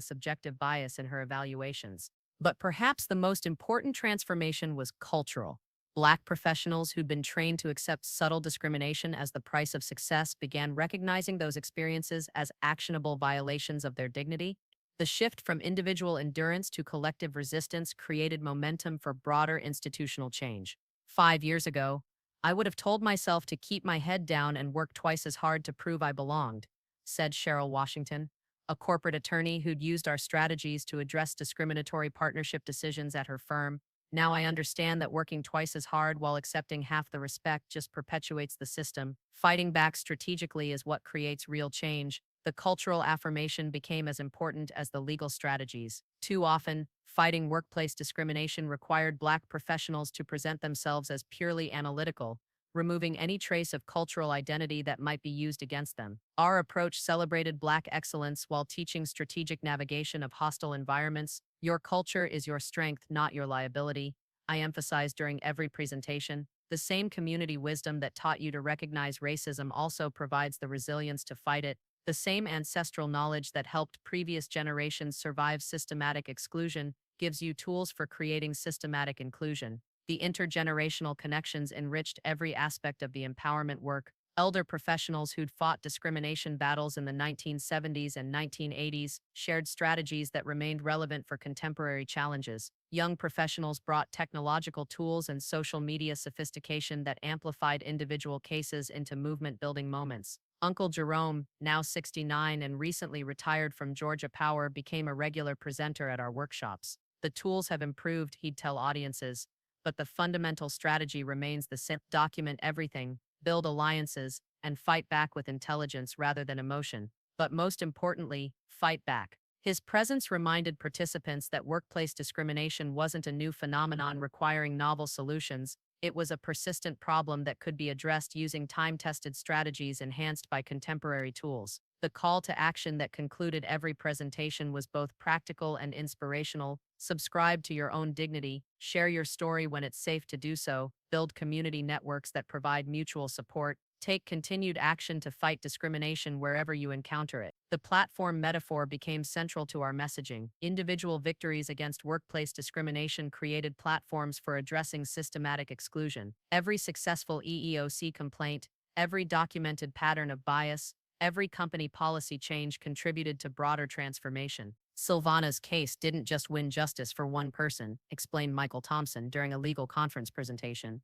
subjective bias in her evaluations. But perhaps the most important transformation was cultural. Black professionals who'd been trained to accept subtle discrimination as the price of success began recognizing those experiences as actionable violations of their dignity. The shift from individual endurance to collective resistance created momentum for broader institutional change. 5 years ago, I would have told myself to keep my head down and work twice as hard to prove I belonged, said Cheryl Washington, a corporate attorney who'd used our strategies to address discriminatory partnership decisions at her firm. Now I understand that working twice as hard while accepting half the respect just perpetuates the system. Fighting back strategically is what creates real change. The cultural affirmation became as important as the legal strategies. Too often, fighting workplace discrimination required Black professionals to present themselves as purely analytical, removing any trace of cultural identity that might be used against them. Our approach celebrated Black excellence while teaching strategic navigation of hostile environments. Your culture is your strength, not your liability, I emphasized during every presentation. The same community wisdom that taught you to recognize racism also provides the resilience to fight it. The same ancestral knowledge that helped previous generations survive systematic exclusion gives you tools for creating systematic inclusion. The intergenerational connections enriched every aspect of the empowerment work. Elder professionals who'd fought discrimination battles in the 1970s and 1980s shared strategies that remained relevant for contemporary challenges. Young professionals brought technological tools and social media sophistication that amplified individual cases into movement-building moments. Uncle Jerome, now 69 and recently retired from Georgia Power, became a regular presenter at our workshops. The tools have improved, he'd tell audiences, but the fundamental strategy remains the same: document everything, build alliances, and fight back with intelligence rather than emotion. But most importantly, fight back. His presence reminded participants that workplace discrimination wasn't a new phenomenon requiring novel solutions. It was a persistent problem that could be addressed using time-tested strategies enhanced by contemporary tools. The call to action that concluded every presentation was both practical and inspirational. Subscribe to your own dignity, share your story when it's safe to do so, build community networks that provide mutual support, take continued action to fight discrimination wherever you encounter it. The platform metaphor became central to our messaging. Individual victories against workplace discrimination created platforms for addressing systematic exclusion. Every successful EEOC complaint, every documented pattern of bias, every company policy change contributed to broader transformation. Silvana's case didn't just win justice for one person, explained Michael Thompson during a legal conference presentation.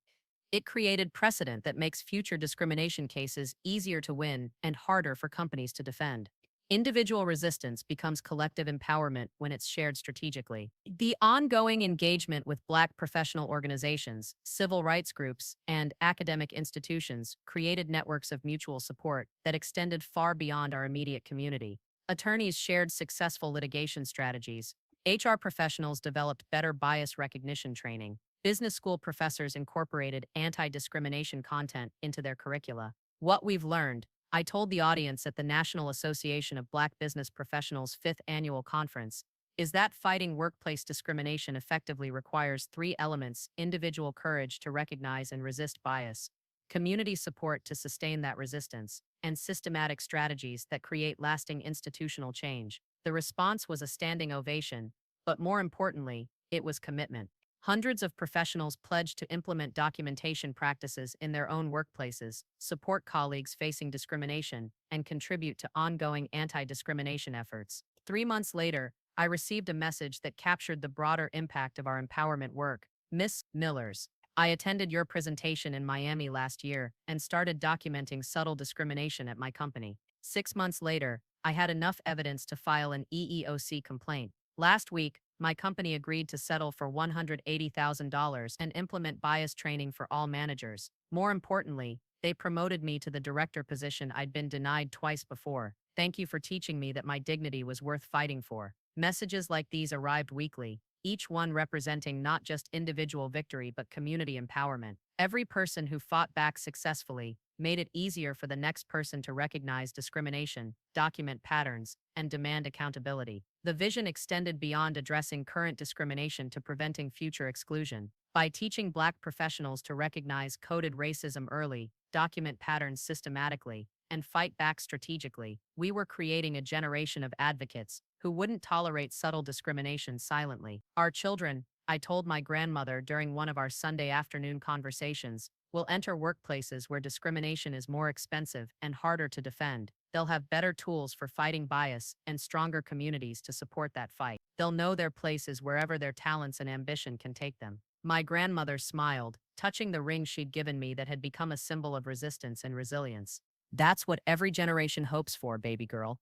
It created precedent that makes future discrimination cases easier to win and harder for companies to defend. Individual resistance becomes collective empowerment when it's shared strategically. The ongoing engagement with Black professional organizations, civil rights groups, and academic institutions created networks of mutual support that extended far beyond our immediate community. Attorneys shared successful litigation strategies. HR professionals developed better bias recognition training. Business school professors incorporated anti-discrimination content into their curricula. What we've learned, I told the audience at the National Association of Black Business Professionals' 5th annual conference, is that fighting workplace discrimination effectively requires 3 elements: individual courage to recognize and resist bias, community support to sustain that resistance, and systematic strategies that create lasting institutional change. The response was a standing ovation, but more importantly, it was commitment. Hundreds of professionals pledged to implement documentation practices in their own workplaces, support colleagues facing discrimination, and contribute to ongoing anti-discrimination efforts. 3 months later, I received a message that captured the broader impact of our empowerment work. Miss Millers, I attended your presentation in Miami last year and started documenting subtle discrimination at my company. 6 months later, I had enough evidence to file an EEOC complaint. Last week, my company agreed to settle for $180,000 and implement bias training for all managers. More importantly, they promoted me to the director position I'd been denied twice before. Thank you for teaching me that my dignity was worth fighting for. Messages like these arrived weekly, each one representing not just individual victory but community empowerment. Every person who fought back successfully made it easier for the next person to recognize discrimination, document patterns, and demand accountability. The vision extended beyond addressing current discrimination to preventing future exclusion. By teaching Black professionals to recognize coded racism early, document patterns systematically, and fight back strategically, we were creating a generation of advocates who wouldn't tolerate subtle discrimination silently. Our children, I told my grandmother during one of our Sunday afternoon conversations, will enter workplaces where discrimination is more expensive and harder to defend. They'll have better tools for fighting bias and stronger communities to support that fight. They'll know their places wherever their talents and ambition can take them. My grandmother smiled, touching the ring she'd given me that had become a symbol of resistance and resilience. That's what every generation hopes for, baby girl.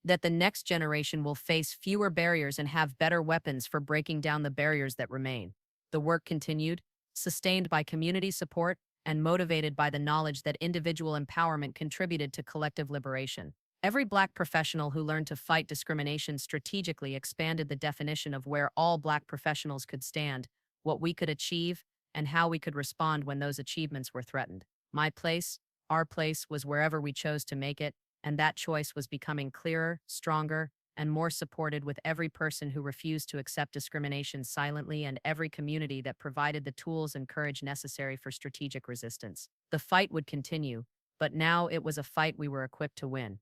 That the next generation will face fewer barriers and have better weapons for breaking down the barriers that remain. The work continued, sustained by community support and motivated by the knowledge that individual empowerment contributed to collective liberation. Every Black professional who learned to fight discrimination strategically expanded the definition of where all Black professionals could stand, what we could achieve, and how we could respond when those achievements were threatened. My place, our place, was wherever we chose to make it, and that choice was becoming clearer, stronger, and more supported with every person who refused to accept discrimination silently and every community that provided the tools and courage necessary for strategic resistance. The fight would continue, but now it was a fight we were equipped to win.